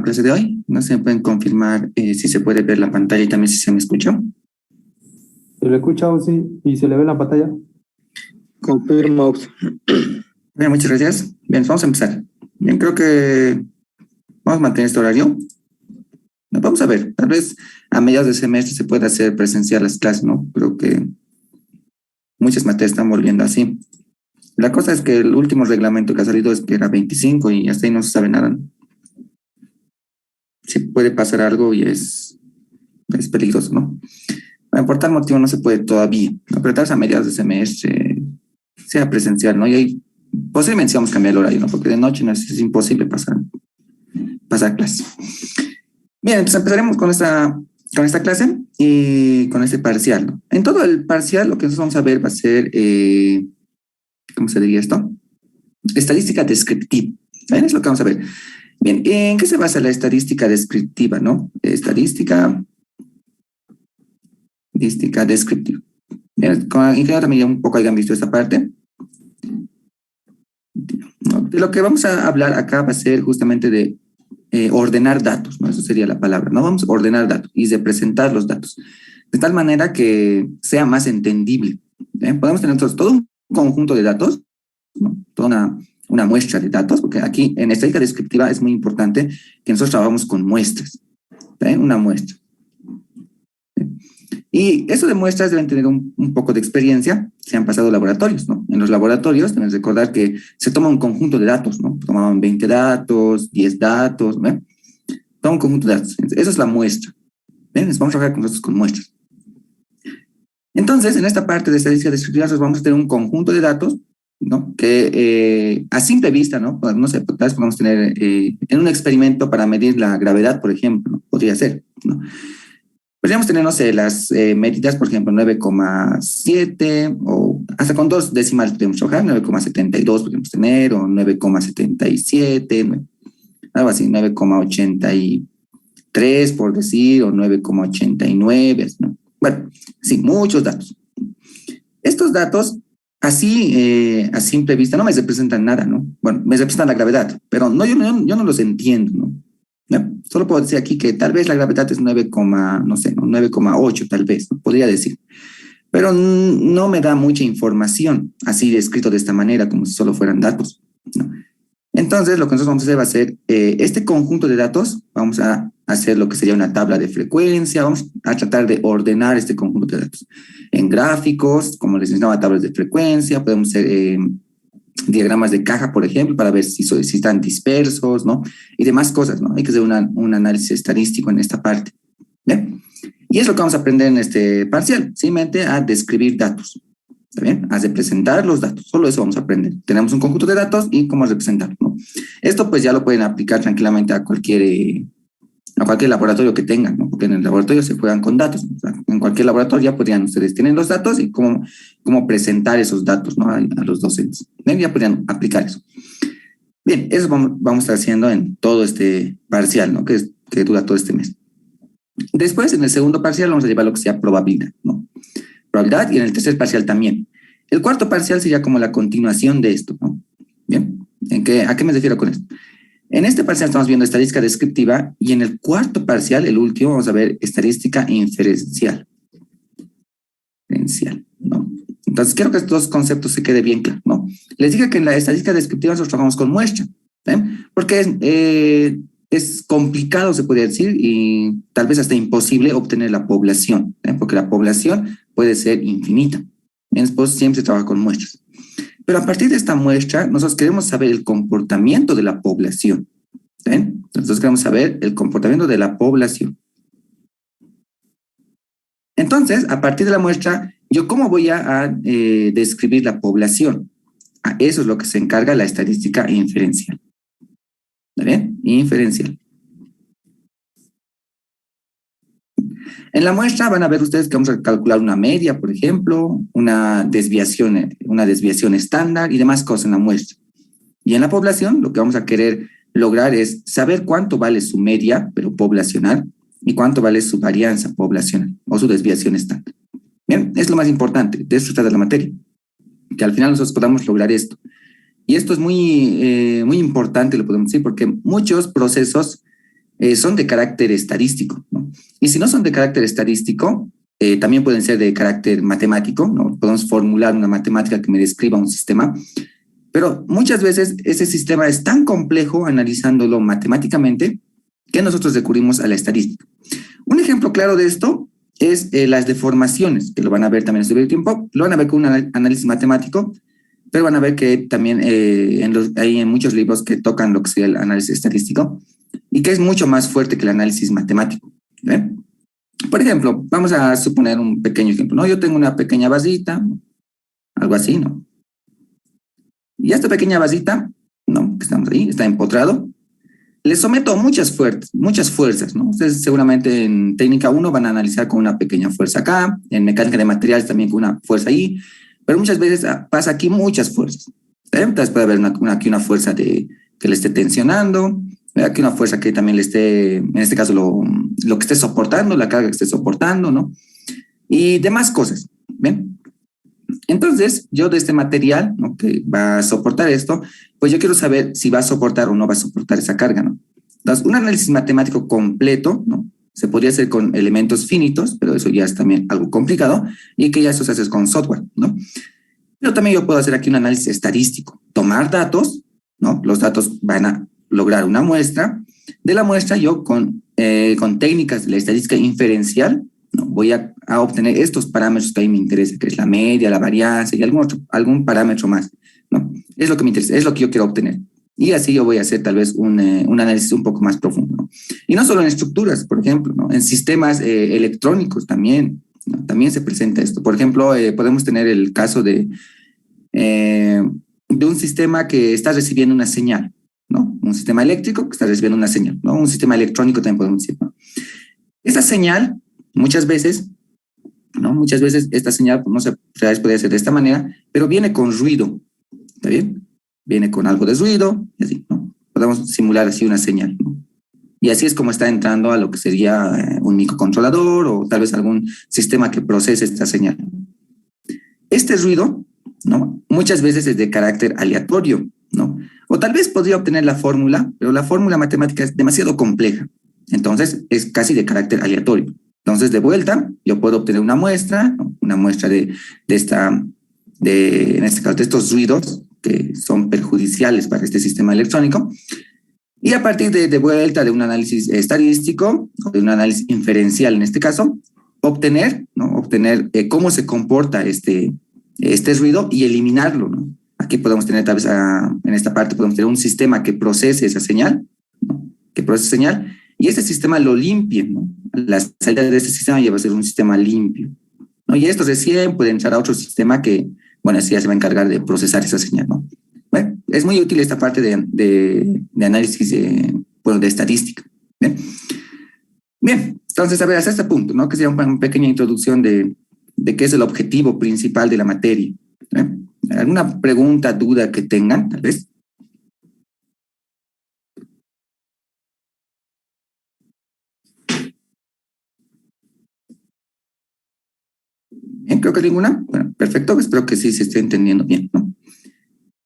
Clase de hoy. No se pueden confirmar si se puede ver la pantalla y también si se me escucha. Se le escucha, sí, y se le ve en la pantalla. Confirmo. Bien, muchas gracias. Bien, vamos a empezar. Bien, creo que vamos a mantener este horario. Vamos a ver, tal vez a mediados de semestre se pueda hacer presencial las clases, ¿no? Creo que muchas materias están volviendo así. La cosa es que el último reglamento que ha salido es que era 25 y hasta ahí no se sabe nada. Si puede pasar algo y es peligroso, ¿no? Bueno, por tal motivo no se puede todavía, ¿no? Pero tal vez a mediados de semestre sea presencial, ¿no? Y ahí posiblemente vamos a cambiar el horario, ¿no? Porque de noche no es imposible pasar clases. Bien, entonces empezaremos con esta clase y con este parcial, ¿no? En todo el parcial lo que nosotros vamos a ver va a ser, ¿cómo se diría esto? Estadística descriptiva. ¿Saben? Es lo que vamos a ver. Bien, ¿en qué se basa la estadística descriptiva, no? Estadística descriptiva. Bien, con ingeniero también ya un poco hayan visto esta parte. ¿No? De lo que vamos a hablar acá va a ser justamente de ordenar datos, ¿no? Eso sería la palabra, ¿no? Vamos a ordenar datos y de presentar los datos, de tal manera que sea más entendible. Podemos tener todo un conjunto de datos, ¿no? Toda una muestra de datos, porque aquí en estadística descriptiva es muy importante que nosotros trabajamos con muestras, una muestra. Y eso de muestras deben tener un poco de experiencia, se han pasado laboratorios, ¿no? En los laboratorios deben recordar que se toma un conjunto de datos, ¿no? Tomaban 20 datos, 10 datos, ¿no? Toma un conjunto de datos. Esa es la muestra. ¿Ven? Vamos a trabajar con nosotros con muestras. Entonces, en esta parte de estadística descriptiva, vamos a tener un conjunto de datos, ¿no? Que a simple vista, ¿no? No sé, tal vez podemos tener en un experimento para medir la gravedad, por ejemplo, ¿no? Podría ser, ¿no? Podríamos tener, no sé, las medidas, por ejemplo, 9,7 o hasta con dos decimales podemos trabajar, 9,72 podemos tener, o 9,77, algo así, 9,83 por decir, o 9,89, ¿no? Bueno, sí, muchos datos. Estos datos, así a simple vista, no me representan nada, ¿no? Bueno, me representan la gravedad, pero no, yo no los entiendo, ¿no? ¿No? Solo puedo decir aquí que tal vez la gravedad es 9, no sé, ¿no? 9,8 tal vez, ¿no? Podría decir. Pero no me da mucha información así escrito de esta manera, como si solo fueran datos, ¿no? Entonces, lo que nosotros vamos a hacer va a ser este conjunto de datos, vamos a hacer lo que sería una tabla de frecuencia, vamos a tratar de ordenar este conjunto de datos en gráficos, como les enseñaba, tablas de frecuencia, podemos hacer diagramas de caja, por ejemplo, para ver si están dispersos, ¿no? Y demás cosas, ¿no? Hay que hacer un análisis estadístico en esta parte, ¿bien? Y es lo que vamos a aprender en este parcial, simplemente a describir datos, ¿está bien? A representar los datos, solo eso vamos a aprender. Tenemos un conjunto de datos y cómo representar, ¿no? Esto pues ya lo pueden aplicar tranquilamente a cualquier laboratorio que tengan, ¿no? Porque en el laboratorio se juegan con datos, ¿no? O sea, en cualquier laboratorio ya podrían ustedes tener los datos y cómo presentar esos datos, ¿no? a los docentes. ¿Ven? Ya podrían aplicar eso. Bien, eso vamos a estar haciendo en todo este parcial, ¿no? Que dura todo este mes. Después, en el segundo parcial, vamos a llevar lo que sea probabilidad, ¿no? Probabilidad, y en el tercer parcial también. El cuarto parcial sería como la continuación de esto, ¿no? Bien, ¿a qué me refiero con esto? En este parcial estamos viendo estadística descriptiva y en el cuarto parcial, el último, vamos a ver estadística inferencial. ¿No? Entonces, quiero que estos dos conceptos se quede bien claro, ¿no? Les dije que en la estadística descriptiva nosotros trabajamos con muestra, porque es complicado, se podría decir, y tal vez hasta imposible obtener la población, porque la población puede ser infinita. Después siempre se trabaja con muestras. Pero a partir de esta muestra, nosotros queremos saber el comportamiento de la población. ¿Ven? Entonces queremos saber el comportamiento de la población. Entonces, a partir de la muestra, ¿yo cómo voy a describir la población? Eso es lo que se encarga la estadística inferencial. ¿Está bien? Inferencial. En la muestra van a ver ustedes que vamos a calcular una media, por ejemplo, una desviación estándar y demás cosas en la muestra. Y en la población lo que vamos a querer lograr es saber cuánto vale su media, pero poblacional, y cuánto vale su varianza poblacional o su desviación estándar. Bien, es lo más importante, de eso se trata la materia, que al final nosotros podamos lograr esto. Y esto es muy importante, lo podemos decir, porque muchos procesos son de carácter estadístico, ¿no? Y si no son de carácter estadístico, también pueden ser de carácter matemático, ¿no? Podemos formular una matemática que me describa un sistema, pero muchas veces ese sistema es tan complejo analizándolo matemáticamente que nosotros recurrimos a la estadística. Un ejemplo claro de esto es las deformaciones, que lo van a ver también en este tiempo, lo van a ver con un análisis matemático, pero van a ver que también hay en muchos libros que tocan lo que sería el análisis estadístico y que es mucho más fuerte que el análisis matemático. ¿Eh? Por ejemplo, vamos a suponer un pequeño ejemplo, ¿no? Yo tengo una pequeña vasita, algo así, ¿no? Y a esta pequeña vasita, ¿no? Que estamos ahí, está empotrado, le someto muchas fuerzas, ¿no? Ustedes seguramente en técnica 1 van a analizar con una pequeña fuerza acá, en mecánica de materiales también con una fuerza ahí, pero muchas veces pasa aquí muchas fuerzas. Entonces puede haber aquí una fuerza que le esté tensionando, aquí una fuerza que también le esté, en este caso lo que esté soportando, la carga que esté soportando, ¿no? Y demás cosas, ¿ven? Entonces, yo de este material, ¿no?, que va a soportar esto, pues yo quiero saber si va a soportar o no va a soportar esa carga, ¿no? Entonces, un análisis matemático completo, ¿no?, se podría hacer con elementos finitos, pero eso ya es también algo complicado, y que ya eso se hace con software, ¿no? Pero también yo puedo hacer aquí un análisis estadístico, tomar datos, ¿no? Los datos van a lograr una muestra. De la muestra yo con técnicas de la estadística inferencial, ¿no?, voy a obtener estos parámetros que a mí me interesa, que es la media, la varianza y algún parámetro más, ¿no? Es lo que me interesa, es lo que yo quiero obtener. Y así yo voy a hacer tal vez un análisis un poco más profundo, ¿no? Y no solo en estructuras, por ejemplo, ¿no?, en sistemas electrónicos también, ¿no?, también se presenta esto. Por ejemplo, podemos tener el caso de un sistema que está recibiendo una señal, ¿no? Un sistema eléctrico que está recibiendo una señal, ¿no? Un sistema electrónico también podemos decir, ¿no? Esa señal, muchas veces, ¿no? Muchas veces esta señal, no se puede hacer de esta manera, pero viene con ruido, ¿está bien? Viene con algo de ruido, y así, ¿no? Podemos simular así una señal, ¿no? Y así es como está entrando a lo que sería un microcontrolador o tal vez algún sistema que procese esta señal. Este ruido, ¿no?, muchas veces es de carácter aleatorio, ¿no? O tal vez podría obtener la fórmula, pero la fórmula matemática es demasiado compleja. Entonces, es casi de carácter aleatorio. Entonces, de vuelta, yo puedo obtener una muestra, ¿no?, una muestra en este caso, de estos ruidos que son perjudiciales para este sistema electrónico. Y a partir de vuelta de un análisis estadístico, o de un análisis inferencial en este caso, obtener cómo se comporta este ruido y eliminarlo, ¿no? Aquí podemos tener tal vez en esta parte podemos tener un sistema que procese esa señal, ¿no?, que procese señal, y ese sistema lo limpie, ¿no? La salida de ese sistema ya va a ser un sistema limpio, ¿no? Y esto recién puede entrar a otro sistema que, bueno, así ya se va a encargar de procesar esa señal, ¿no? Bueno, es muy útil esta parte de análisis de estadística. Bien. Bien, entonces, a ver, hasta este punto, ¿no?, que sería una pequeña introducción de qué es el objetivo principal de la materia. ¿Alguna pregunta, duda que tengan, tal vez? Bien, creo que ninguna. Bueno, perfecto, espero que sí se esté entendiendo bien, ¿no?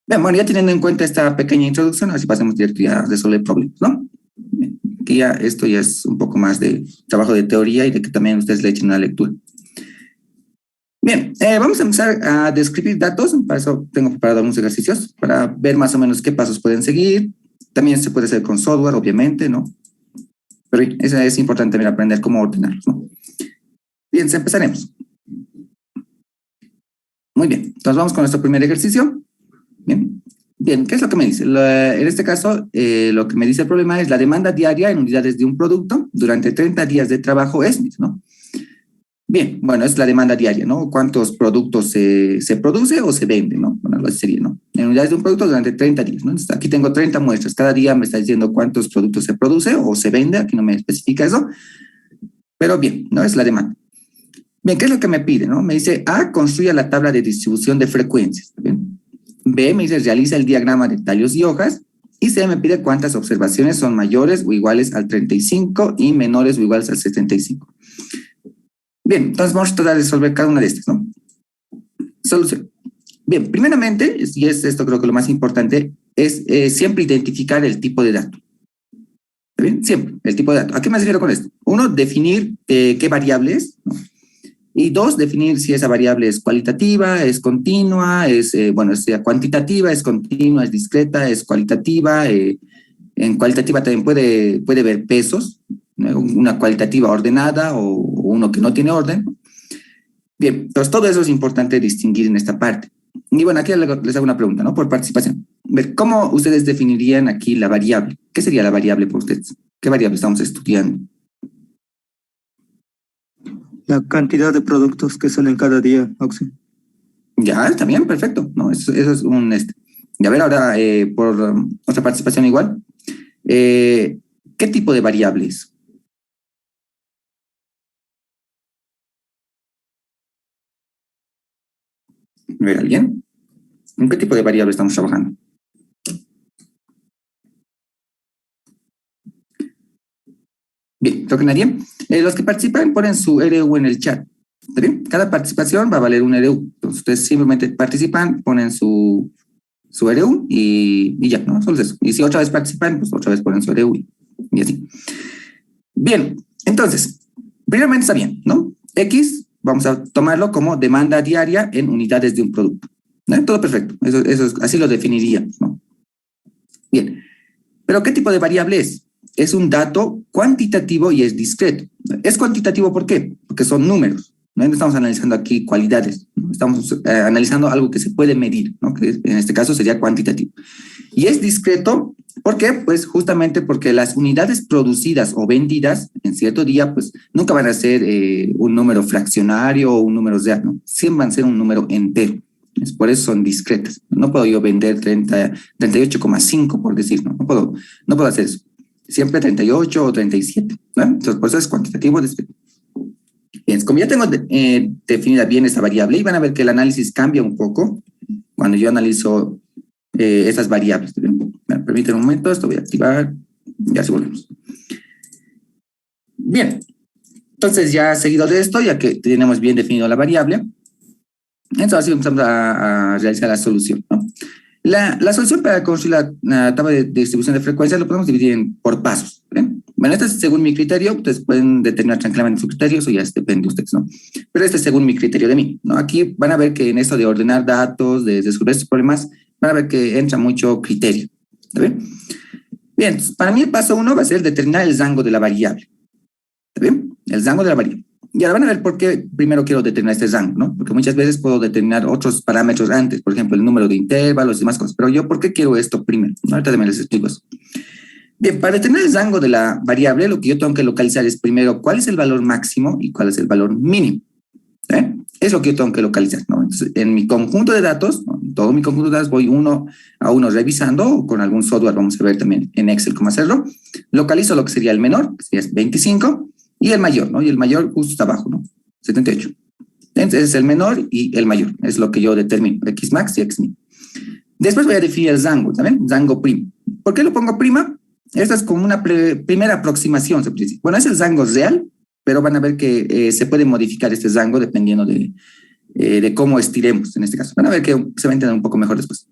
Bien, bueno, ya teniendo en cuenta esta pequeña introducción, así pasemos directo ya a resolver problemas, ¿no? Bien, aquí ya esto ya es un poco más de trabajo de teoría y de que también ustedes le echen una lectura. Bien, vamos a empezar a describir datos. Para eso tengo preparado algunos ejercicios para ver más o menos qué pasos pueden seguir. También se puede hacer con software, obviamente, ¿no? Pero es importante también aprender cómo ordenarlos, ¿no? Bien, empezaremos. Muy bien, entonces vamos con nuestro primer ejercicio. Bien, bien, ¿qué es lo que me dice? En este caso, lo que me dice el problema es la demanda diaria en unidades de un producto durante 30 días de trabajo es, ¿no? Bien, bueno, es la demanda diaria, ¿no? ¿Cuántos productos se produce o se vende, ¿no? Bueno, algo así sería, ¿no? En unidades de un producto durante 30 días, ¿no? Entonces, aquí tengo 30 muestras. Cada día me está diciendo cuántos productos se produce o se vende. Aquí no me especifica eso. Pero bien, ¿no? Es la demanda. Bien, ¿qué es lo que me pide, no? Me dice, A, construya la tabla de distribución de frecuencias. ¿Bien? B, me dice, realiza el diagrama de tallos y hojas. Y C, me pide cuántas observaciones son mayores o iguales al 35 y menores o iguales al 75. Bien, entonces vamos a tratar de resolver cada una de estas, ¿no? Solución. Bien, primeramente, y es esto creo que lo más importante, es siempre identificar el tipo de dato. bien? Siempre, el tipo de dato. ¿A qué me refiero con esto? Uno, definir qué variable es, ¿no? Y dos, definir si esa variable es cualitativa, es continua, es cuantitativa, es continua, es discreta, es cualitativa. En cualitativa también puede ver pesos, ¿no? Una cualitativa ordenada o uno que no tiene orden. Bien, entonces todo eso es importante distinguir en esta parte. Y bueno, aquí les hago una pregunta, ¿no? Por participación. Ver, ¿cómo ustedes definirían aquí la variable? ¿Qué sería la variable por ustedes? ¿Qué variable estamos estudiando? La cantidad de productos que salen cada día, Oxy. Ya, está bien, perfecto. No, eso es un... Y a ver, ahora, por otra participación igual. ¿Qué tipo de variables? A ver, ¿alguien? ¿En qué tipo de variable estamos trabajando? Bien, creo que nadie. Los que participan ponen su RU en el chat. ¿Está bien? Cada participación va a valer un RU. Entonces, ustedes simplemente participan, ponen su RU y ya, ¿no? Solo eso. Y si otra vez participan, pues otra vez ponen su RU y así. Bien, entonces, primeramente está bien, ¿no? X, vamos a tomarlo como demanda diaria en unidades de un producto. ¿No? Todo perfecto. Así lo definiría, ¿no? Bien. ¿Pero qué tipo de variable es? Es un dato cuantitativo y es discreto. ¿Es cuantitativo por qué? Porque son números. No estamos analizando aquí cualidades, ¿no? Estamos analizando algo que se puede medir, ¿no? Que en este caso sería cuantitativo. Y es discreto, ¿por qué? Pues justamente porque las unidades producidas o vendidas en cierto día, pues nunca van a ser un número fraccionario o un número real, ¿no? Siempre van a ser un número entero. Por eso son discretas. No puedo yo vender 38,5 por decir, ¿no? No puedo hacer eso. Siempre 38 o 37, ¿no? Entonces, por eso es cuantitativo. Bien, como ya tengo definida bien esta variable, y van a ver que el análisis cambia un poco cuando yo analizo esas variables. ¿Me permiten un momento? Esto voy a activar. Ya se volvemos. Bien, entonces ya seguido de esto, ya que tenemos bien definido la variable, entonces empezamos a realizar la solución, ¿no? La solución para construir la tabla de distribución de frecuencias lo podemos dividir por pasos, ¿eh? Bueno, este es según mi criterio. Ustedes pueden determinar tranquilamente su criterio, eso ya depende de ustedes, ¿no? Pero este es según mi criterio de mí, ¿no? Aquí van a ver que en esto de ordenar datos, de resolver estos problemas, van a ver que entra mucho criterio, ¿está bien? Bien, para mí el paso 1 va a ser determinar el rango de la variable, ¿está bien? El rango de la variable. Y ahora van a ver por qué primero quiero determinar este rango, ¿no? Porque muchas veces puedo determinar otros parámetros antes, por ejemplo, el número de intervalos y demás cosas. Pero yo, ¿por qué quiero esto primero? ¿No? Ahorita también les explico eso. Bien, para determinar el rango de la variable, lo que yo tengo que localizar es primero cuál es el valor máximo y cuál es el valor mínimo. ¿Eh? Es lo que yo tengo que localizar, ¿no? Entonces, en mi conjunto de datos, ¿no? En todo mi conjunto de datos, voy uno a uno revisando, o con algún software, vamos a ver también en Excel cómo hacerlo. Localizo lo que sería el menor, que sería 25, y el mayor, ¿no? Y el mayor justo está abajo, ¿no? 78. Entonces, es el menor y el mayor, es lo que yo determino, X max y X min. Después voy a definir el rango, ¿saben? Rango primo. ¿Por qué lo pongo prima? Esta es como una primera aproximación, se puede decir. Bueno, es el rango real, pero van a ver que se puede modificar este rango dependiendo de cómo estiremos en este caso. Van a ver que se va a entender un poco mejor después.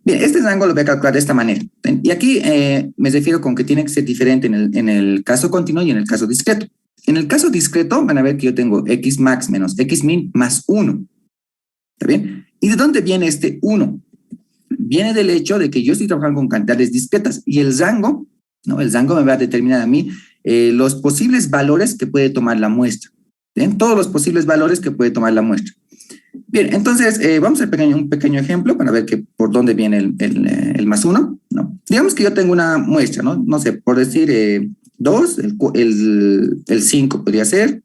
Bien, este rango lo voy a calcular de esta manera. Y aquí me refiero con que tiene que ser diferente en el caso continuo y en el caso discreto. En el caso discreto van a ver que yo tengo X max menos X min más 1. ¿Está bien? ¿Y de dónde viene este 1? Viene del hecho de que yo estoy trabajando con cantidades discretas y el rango, ¿no? El rango me va a determinar a mí los posibles valores que puede tomar la muestra. ¿Bien? Todos los posibles valores que puede tomar la muestra. Bien, entonces vamos a hacer un pequeño ejemplo para ver por dónde viene el más 1, ¿no? Digamos que yo tengo una muestra, ¿no? No sé, por decir 2, el 5 podría ser,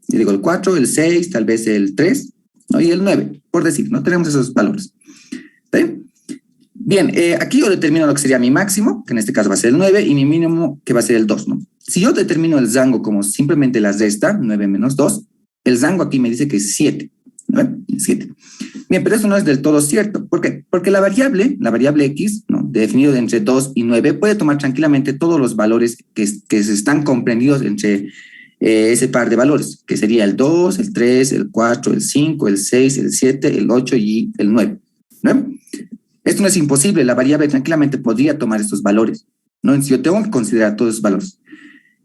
y digo el 4, el 6, tal vez el 3, ¿no? Y el 9, por decir, ¿no? Tenemos esos valores. ¿Sí? Bien, aquí yo determino lo que sería mi máximo, que en este caso va a ser el 9, y mi mínimo, que va a ser el 2, ¿no? Si yo determino el rango como simplemente la resta, 9 menos 2, el rango aquí me dice que es 7. ¿No? 7. Bien, pero eso no es del todo cierto. ¿Por qué? Porque la variable X, ¿no? Definido entre 2 y 9, puede tomar tranquilamente todos los valores que se están comprendidos entre ese par de valores, que sería el 2, el 3, el 4, el 5, el 6, el 7, el 8 y el 9. ¿No? Esto no es imposible, la variable tranquilamente podría tomar estos valores. ¿no? Entonces, yo tengo que considerar todos esos valores.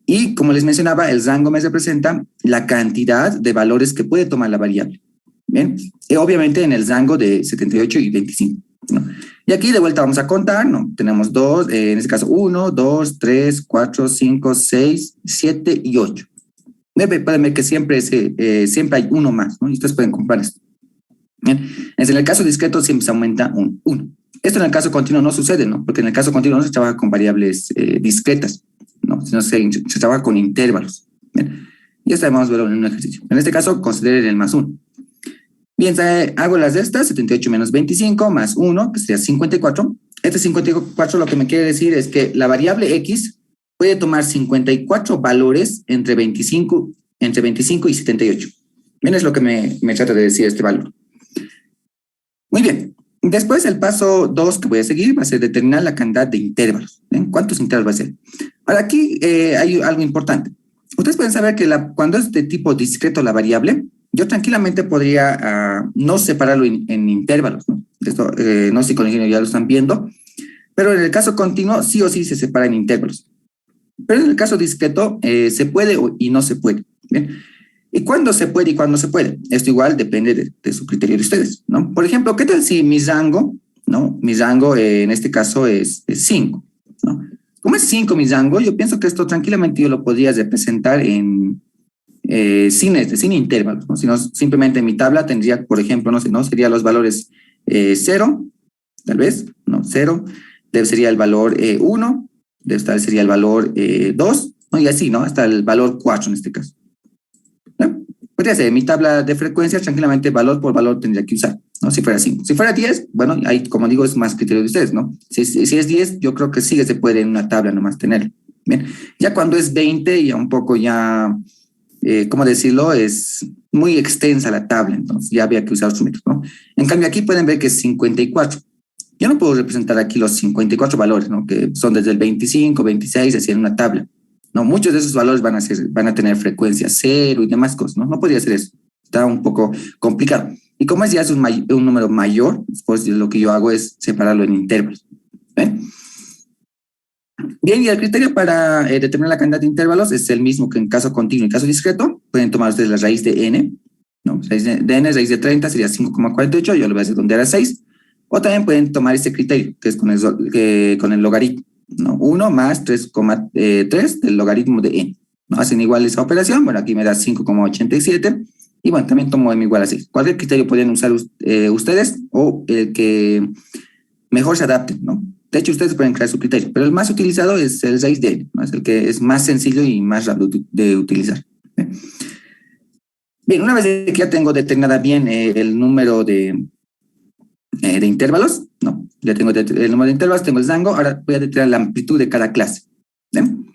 Y como les mencionaba, el rango me representa la cantidad de valores que puede tomar la variable. Bien, y obviamente en el rango de 78 y 25, ¿no? Y aquí de vuelta vamos a contar, ¿no? Tenemos dos, en este caso 1, 2, 3, 4, 5, 6, 7 y 8. Pueden ver que siempre hay uno más, ¿no? Y ustedes pueden comparar esto. Bien. En el caso discreto siempre se aumenta un 1. Esto en el caso continuo no sucede, ¿no? Porque en el caso continuo no se trabaja con variables discretas, ¿no? Sino se trabaja con intervalos. Bien. Y esto vamos a verlo en un ejercicio. En este caso, consideren el más 1. Bien, hago las de estas, 78 menos 25 más 1, que sería 54. Este 54 lo que me quiere decir es que la variable x puede tomar 54 valores entre 25 y 78. Bien, es lo que me trata de decir este valor. Muy bien. Después el paso 2 que voy a seguir va a ser determinar la cantidad de intervalos. ¿Bien? ¿Cuántos intervalos va a ser? Ahora aquí hay algo importante. Ustedes pueden saber que cuando es de tipo discreto la variable, yo tranquilamente podría no separarlo en intervalos, ¿no? Esto no sé si con el ingeniero ya lo están viendo, pero en el caso continuo sí o sí se separa en intervalos. Pero en el caso discreto se puede y no se puede. ¿Bien? ¿Y cuándo se puede y cuándo no se puede? Esto igual depende de su criterio de ustedes, ¿no? Por ejemplo, ¿qué tal si mi rango, ¿no? Mi rango en este caso es 5, ¿no? Como es 5 mi rango, yo pienso que esto tranquilamente yo lo podría representar sin intervalos, ¿no? Sino simplemente en mi tabla tendría, por ejemplo, no sé, ¿no? Serían los valores 0, tal vez, ¿no? 0, sería el valor 1, sería el valor 2, ¿no? Y así, ¿no? Hasta el valor 4 en este caso. ¿No? Podría ser, mi tabla de frecuencias tranquilamente valor por valor tendría que usar, ¿no? Si fuera 5. Si fuera 10, bueno, ahí como digo es más criterio de ustedes, ¿no? Si es 10, yo creo que sí que se puede en una tabla nomás tenerlo. Bien, ya cuando es 20, ya un poco ya, ¿cómo decirlo? Es muy extensa la tabla, entonces ya había que usar otros métodos, ¿no? En cambio aquí pueden ver que es 54. Yo no puedo representar aquí los 54 valores, ¿no? Que son desde el 25, 26, así en una tabla. No, muchos de esos valores van a tener frecuencia 0 y demás cosas, ¿no? No podría ser eso. Está un poco complicado. Y como es ya es un número mayor, pues lo que yo hago es separarlo en intervalos. ¿Ven? Bien, y el criterio para determinar la cantidad de intervalos es el mismo que en caso continuo y caso discreto. Pueden tomar ustedes la raíz de n, ¿no? Raíz de n, raíz de 30 sería 5,48, yo lo voy a hacer donde era 6. O también pueden tomar este criterio, que es con el logaritmo, ¿no? 1 más 3,3 del logaritmo de n, ¿no? Hacen igual esa operación, bueno, aquí me da 5,87, y bueno, también tomo m igual a 6. Cualquier criterio pueden usar ustedes o el que mejor se adapte, ¿no? De hecho, ustedes pueden crear su criterio, pero el más utilizado es el 6D, ¿no? Es el que es más sencillo y más rápido de utilizar. Bien, una vez que ya tengo determinada bien el número de intervalos, ¿no? Ya tengo el número de intervalos, tengo el rango, ahora voy a determinar la amplitud de cada clase. ¿Bien?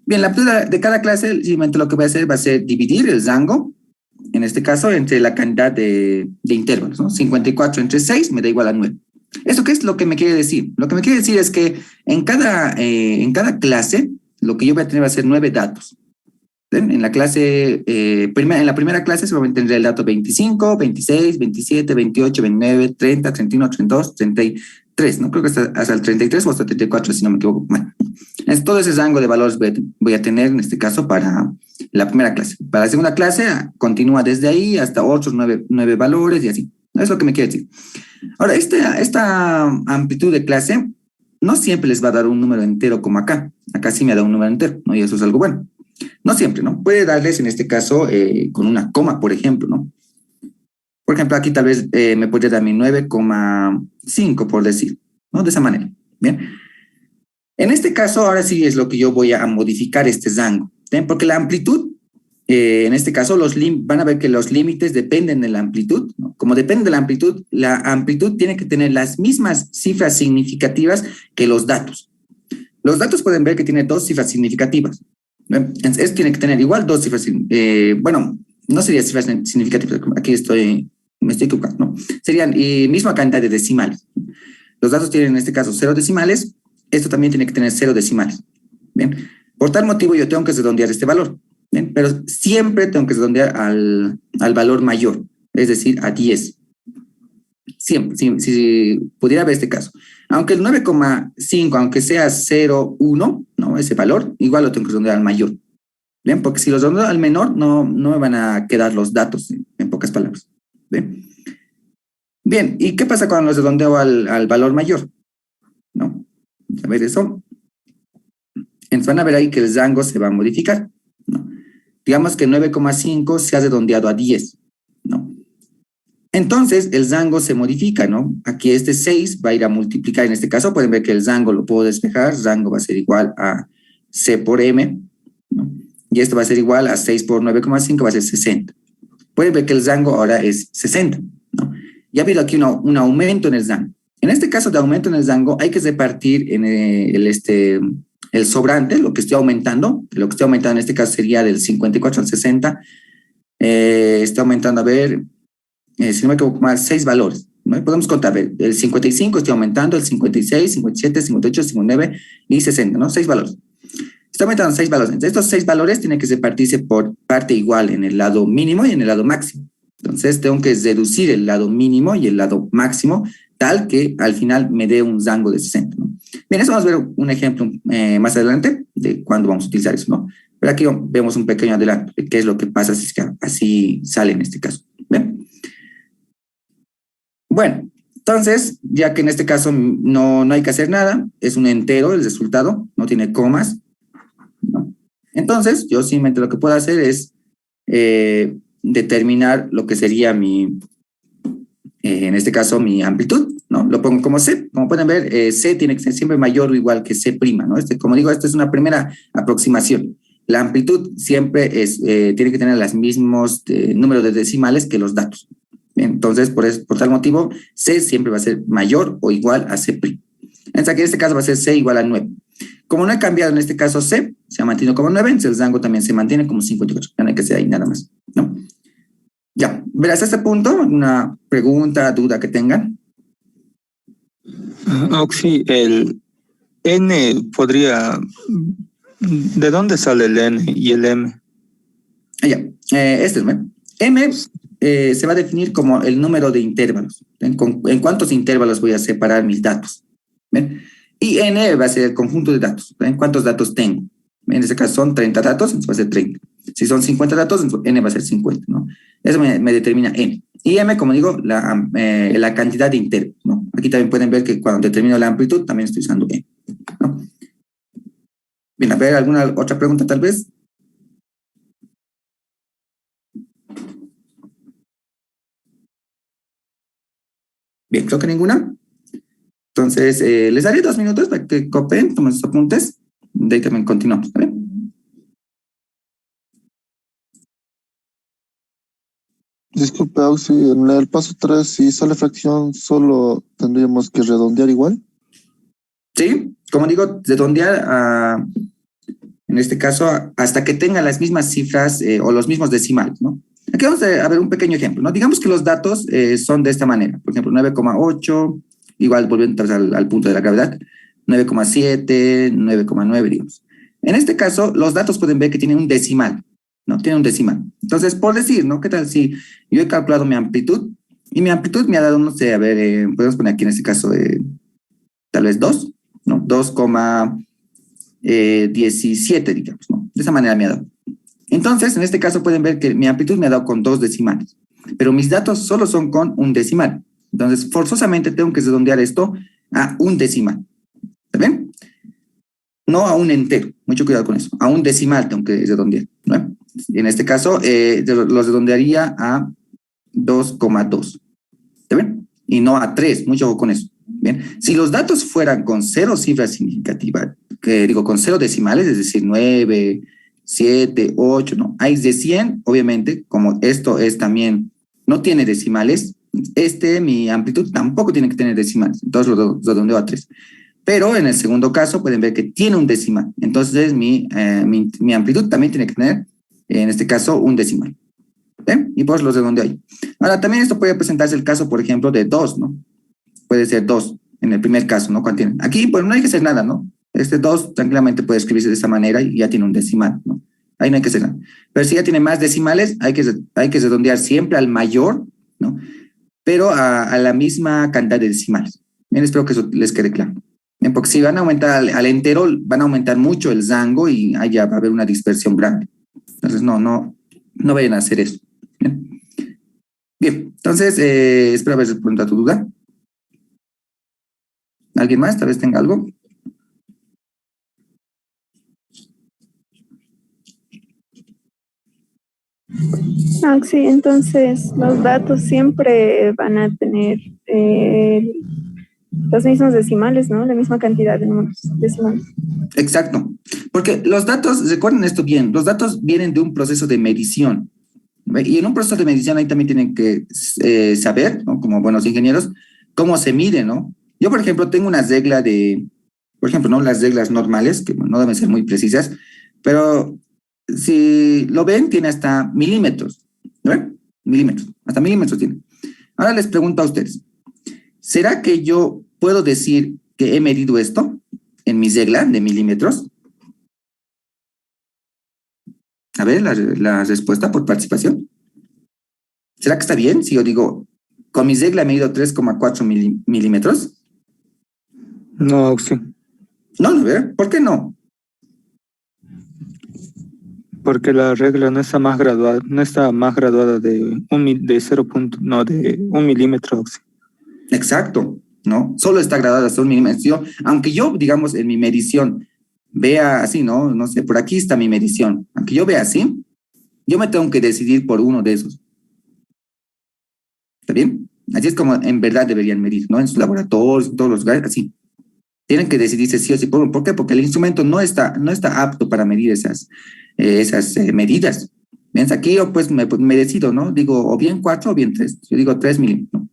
Bien, la amplitud de cada clase, simplemente lo que voy a hacer va a ser dividir el rango, en este caso, entre la cantidad de intervalos, ¿no? 54 entre 6 me da igual a 9. ¿Esto qué es lo que me quiere decir? Lo que me quiere decir es que en cada clase, lo que yo voy a tener va a ser 9 datos. ¿Ven? En la primera clase solamente tendré el dato 25, 26, 27, 28, 29, 30, 31, 32, 33. No creo que hasta el 33 o hasta el 34, si no me equivoco. Bueno, todo ese rango de valores voy a tener en este caso para la primera clase. Para la segunda clase continúa desde ahí hasta otros 9 valores y así. Es lo que me quiere decir. Ahora, esta amplitud de clase no siempre les va a dar un número entero como acá. Acá sí me da un número entero, ¿no? Y eso es algo bueno. No siempre, ¿no? Puede darles en este caso con una coma, por ejemplo, ¿no? Por ejemplo, aquí tal vez me podría dar mi 9,5, por decir, ¿no? De esa manera, ¿bien? En este caso, ahora sí es lo que yo voy a modificar este rango, ¿bien? Porque la amplitud, en este caso, van a ver que los límites dependen de la amplitud, ¿no? Como depende de la amplitud tiene que tener las mismas cifras significativas que los datos. Los datos pueden ver que tiene 2 cifras significativas. Esto tiene que tener igual 2 cifras, bueno, no sería cifras significativas, aquí me estoy equivocando, ¿no? Serían misma cantidad de decimales. Los datos tienen en este caso 0 decimales, esto también tiene que tener 0 decimales. Bien, por tal motivo yo tengo que redondear este valor, ¿bien? Pero siempre tengo que redondear al valor mayor, es decir, a 10. Siempre, si pudiera ver este caso. Aunque el 9,5, aunque sea 0,1, ¿no? Ese valor, igual lo tengo que redondear al mayor. Bien, porque si los redondeo al menor, no me van a quedar los datos, en pocas palabras. Bien. Bien, ¿y qué pasa cuando los redondeo al valor mayor? ¿No? A ver eso. Entonces van a ver ahí que el rango se va a modificar, ¿no? Digamos que 9,5 se ha redondeado a 10, ¿no? Entonces el rango se modifica, ¿no? Aquí este 6 va a ir a multiplicar. En este caso pueden ver que el rango lo puedo despejar. Rango va a ser igual a C por M, ¿no? Y esto va a ser igual a 6 por 9,5, va a ser 60. Pueden ver que el rango ahora es 60, ¿no? Y ha habido aquí un aumento en el rango. En este caso de aumento en el rango hay que repartir en el sobrante, lo que estoy aumentando en este caso sería del 54 al 60, está aumentando, a ver, si no me equivoco más, 6 valores, ¿no? Podemos contar, a ver, el 55 estoy aumentando, el 56, 57, 58, 59 y 60, ¿no? 6 valores. Está aumentando 6 valores. Entonces, estos 6 valores tienen que repartirse por parte igual en el lado mínimo y en el lado máximo. Entonces, tengo que reducir el lado mínimo y el lado máximo tal que al final me dé un rango de 60, ¿no? Bien, eso vamos a ver un ejemplo más adelante de cuándo vamos a utilizar eso, ¿no? Pero aquí vemos un pequeño adelanto de qué es lo que pasa si es que así sale en este caso. ¿Bien? Bueno, entonces, ya que en este caso no hay que hacer nada, es un entero el resultado, no tiene comas, ¿no? Entonces, yo simplemente lo que puedo hacer es determinar lo que sería en este caso, mi amplitud, ¿no? Lo pongo como C. Como pueden ver, C tiene que ser siempre mayor o igual que C', ¿no? Como digo, esta es una primera aproximación. La amplitud siempre tiene que tener los mismos números de decimales que los datos. Entonces, por tal motivo, C siempre va a ser mayor o igual a C'. Entonces, aquí en este caso va a ser C igual a 9. Como no he cambiado en este caso C, se ha mantenido como 9, entonces el rango también se mantiene como 54. Ya no hay que hacer ahí nada más, ¿no? Ya, verás este punto, una pregunta, duda que tengan. Sí, el N podría... ¿De dónde sale el N y el M? Ya, este es M. Se va a definir como el número de intervalos. ¿En cuántos intervalos voy a separar mis datos? ¿Ven? Y N va a ser el conjunto de datos. ¿Ven? ¿Cuántos datos tengo? En este caso son 30 datos, entonces va a ser 30. Si son 50 datos, entonces N va a ser 50, ¿no? Eso me determina N. Y M, como digo, la cantidad de intervalos, ¿no? Aquí también pueden ver que cuando determino la amplitud, también estoy usando M, ¿no? Bien, a ver, ¿alguna otra pregunta tal vez? Bien, creo que ninguna. Entonces, les daré 2 minutos para que copien, tomen sus apuntes. De ahí también continuamos, ¿vale? Disculpe, Auxi, en el paso 3, si sale fracción, solo tendríamos que redondear igual. Sí, como digo, redondear en este caso hasta que tenga las mismas cifras o los mismos decimales, ¿no? Aquí vamos a ver un pequeño ejemplo, ¿no? Digamos que los datos son de esta manera. Por ejemplo, 9,8, igual volviendo al punto de la gravedad, 9,7, 9,9, digamos. En este caso, los datos pueden ver que tienen un decimal, ¿no? Tienen un decimal. Entonces, por decir, ¿no? ¿Qué tal si yo he calculado mi amplitud y mi amplitud me ha dado, no sé, a ver, podemos poner aquí en este caso tal vez 2, ¿no? 2,17, digamos, ¿no? De esa manera me ha dado. Entonces, en este caso pueden ver que mi amplitud me ha dado con 2 decimales, pero mis datos solo son con un decimal. Entonces, forzosamente tengo que redondear esto a un decimal. ¿Está bien? No a un entero, mucho cuidado con eso. A un decimal tengo que redondear, ¿no? En este caso, los redondearía a 2,2. ¿Está bien? Y no a 3, mucho ojo con eso. Bien, si los datos fueran con 0 cifras significativas, que digo con 0 decimales, es decir, 9, 7, 8, no, hay de 100, obviamente, como esto es también, no tiene decimales, mi amplitud tampoco tiene que tener decimales, entonces lo redondeo a 3. Pero en el segundo caso pueden ver que tiene un decimal, entonces mi amplitud también tiene que tener, en este caso, un decimal. ¿Ven? Y pues los redondeo ahí. Ahora, también esto puede presentarse el caso, por ejemplo, de 2, ¿no? Puede ser 2 en el primer caso, ¿no? Cuando tienen. Aquí, pues no hay que hacer nada, ¿no? 2 tranquilamente puede escribirse de esta manera y ya tiene un decimal, ¿no? Ahí no hay que hacer nada. Pero si ya tiene más decimales, hay que redondear siempre al mayor, ¿no? Pero a la misma cantidad de decimales. Bien, espero que eso les quede claro. Bien, porque si van a aumentar al entero, van a aumentar mucho el rango y allá va a haber una dispersión grande. Entonces, no vayan a hacer eso. Bien, bien, entonces, espero haber respondido a tu duda. ¿Alguien más? Tal vez tenga algo. Ah, sí, entonces los datos siempre van a tener los mismos decimales, ¿no? La misma cantidad de números decimales. Exacto. Porque los datos, recuerden esto bien, los datos vienen de un proceso de medición. ¿Ve? Y en un proceso de medición ahí también tienen que saber, ¿no? Como buenos ingenieros, cómo se mide, ¿no? Yo, por ejemplo, tengo una regla por ejemplo, ¿no? Las reglas normales, que bueno, no deben ser muy precisas, pero si lo ven, tiene hasta milímetros, ¿no? Milímetros, hasta milímetros tiene. Ahora les pregunto a ustedes, ¿será que yo puedo decir que he medido esto en mi regla de milímetros? A ver, la respuesta por participación. ¿Será que está bien si yo digo, con mi regla he medido 3,4 milímetros? No, Auxi, No, a ver, ¿por qué no? porque la regla no está más graduada, de de 1 milímetro, Auxi. Exacto, ¿no? Solo está gradada hasta un milímetro. Aunque yo, digamos, en mi medición vea así, ¿no? No sé, por aquí está mi medición. Aunque yo vea así, yo me tengo que decidir por uno de esos. ¿Está bien? Así es como en verdad deberían medir, ¿no? En sus laboratorios, en todos los lugares, así. Tienen que decidirse sí o sí por uno. ¿Por qué? Porque el instrumento no está apto para medir esas medidas. ¿Ven? Aquí yo pues me decido, ¿no? Digo, o bien 4 o bien 3. Yo digo 3 milímetros, ¿no?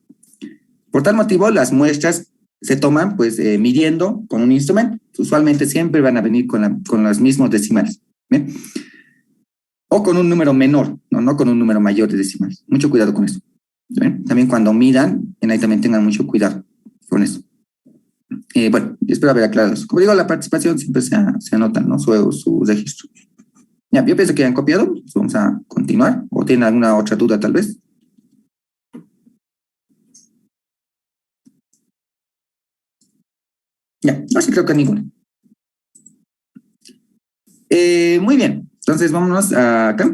Por tal motivo, las muestras se toman pues midiendo con un instrumento. Usualmente siempre van a venir con los mismos decimales. ¿Bien? O con un número menor, no con un número mayor de decimales. Mucho cuidado con eso. ¿Bien? También cuando midan, ahí también tengan mucho cuidado con eso. Bueno, espero haber aclarado eso. Como digo, la participación siempre se anota, ¿no? Su registro. Ya, yo pienso que han copiado. Vamos a continuar. ¿O tienen alguna otra duda tal vez? Ya, no, sí creo que ninguna. Muy bien. Entonces, vámonos acá.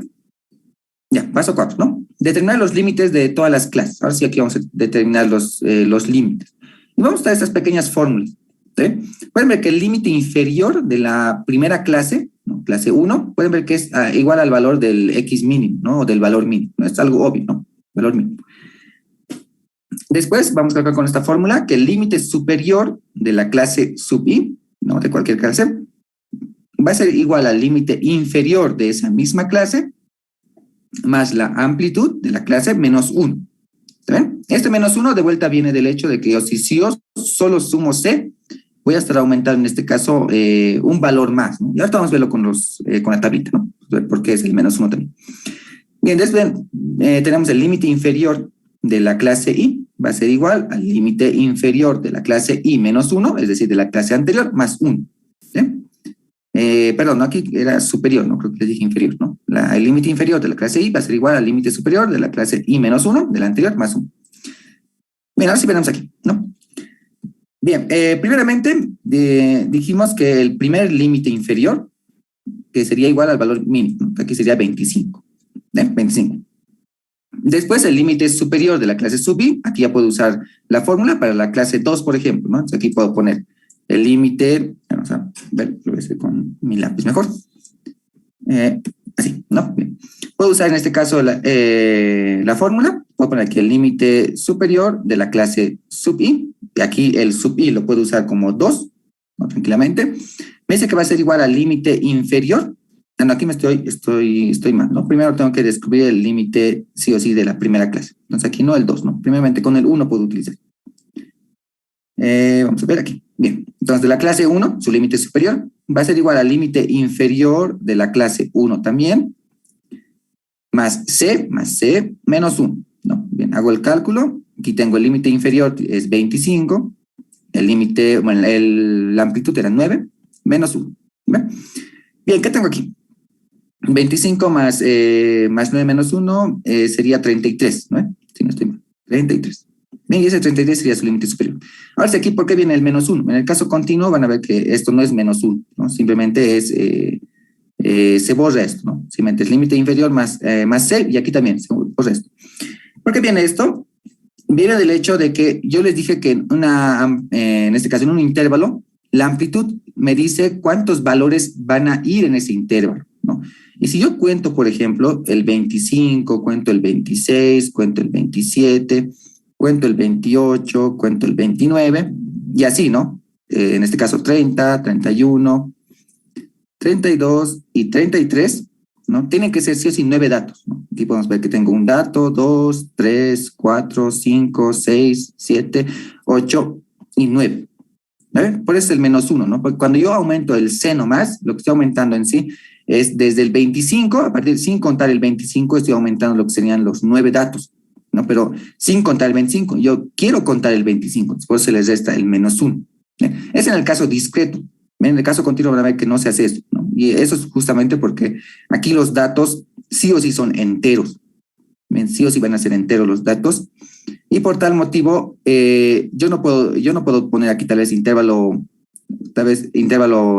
Ya, paso 4, ¿no? Determinar los límites de todas las clases. Ahora sí, aquí vamos a determinar los límites. Y vamos a usar estas pequeñas fórmulas. ¿Sí? Pueden ver que el límite inferior de la primera clase, ¿no? Clase 1, pueden ver que es igual al valor del X mínimo, ¿no? O del valor mínimo. ¿No? Es algo obvio, ¿no? Valor mínimo. Después vamos a calcular con esta fórmula que el límite superior de la clase sub i, ¿no? De cualquier clase, va a ser igual al límite inferior de esa misma clase más la amplitud de la clase menos 1. ¿Ven? Este menos 1 de vuelta viene del hecho de que si yo solo sumo C, voy a estar aumentando en este caso un valor más, ¿no? Y ahorita vamos a verlo con la tablita, ¿no? Porque es el menos 1 también. Bien, después tenemos el límite inferior de la clase I, va a ser igual al límite inferior de la clase I menos 1, es decir, de la clase anterior, más 1. ¿Sí? Perdón, no, aquí era superior, no creo que les dije inferior, ¿no? El límite inferior de la clase I va a ser igual al límite superior de la clase I menos 1, de la anterior, más 1. Bien, ahora sí veremos aquí, ¿no? Bien, primeramente dijimos que el primer límite inferior, que sería igual al valor mínimo, ¿no? Que aquí sería 25, ¿eh? 25. Después el límite superior de la clase sub i, aquí ya puedo usar la fórmula para la clase 2, por ejemplo, ¿no? Entonces aquí puedo poner el límite, vamos a ver, lo voy a hacer con mi lápiz mejor. Así, ¿no? Bien. Puedo usar en este caso la fórmula, puedo poner aquí el límite superior de la clase sub i, y aquí el sub i lo puedo usar como 2, ¿no? Tranquilamente. Me dice que va a ser igual al límite inferior. No, aquí estoy mal, ¿no? Primero tengo que descubrir el límite sí o sí de la primera clase. Entonces aquí no el 2, ¿no? Primeramente con el 1 puedo utilizar. Vamos a ver aquí. Bien, entonces de la clase 1, su límite superior va a ser igual al límite inferior de la clase 1 también, más C menos 1, ¿no? Bien, hago el cálculo. Aquí tengo el límite inferior, es 25. El límite, bueno, la amplitud era 9, menos 1. ¿Bien? Bien, ¿qué tengo aquí? 25 más 9 menos 1 sería 33, ¿no? Si no estoy mal, 33. Bien, y ese 33 sería su límite superior. Ahora, aquí, ¿por qué viene el -1? En el caso continuo van a ver que esto no es -1, ¿no? Simplemente es, se borra esto, ¿no? Simplemente es límite inferior más C, y aquí también se borra esto. ¿Por qué viene esto? Viene del hecho de que yo les dije que en este caso en un intervalo, la amplitud me dice cuántos valores van a ir en ese intervalo, ¿no? Y si yo cuento, por ejemplo, el 25, cuento el 26, cuento el 27, cuento el 28, cuento el 29, y así, ¿no? En este caso 30, 31, 32 y 33, ¿no? Tienen que ser sí o sí 9 datos, ¿no? Aquí podemos ver que tengo un dato, 2, 3, 4, 5, 6, 7, 8 y 9. ¿Vale? Por eso es el -1, ¿no? Porque cuando yo aumento el C nomás, lo que estoy aumentando en sí es desde el 25, a partir sin contar el 25, estoy aumentando lo que serían los 9 datos, ¿no? Pero sin contar el 25, yo quiero contar el 25, después se les resta el -1. Es en el caso discreto. En el caso continuo van a ver que no se hace eso, ¿no? Y eso es justamente porque aquí los datos sí o sí son enteros. Sí o sí van a ser enteros los datos. Y por tal motivo, yo no puedo poner aquí tal vez intervalo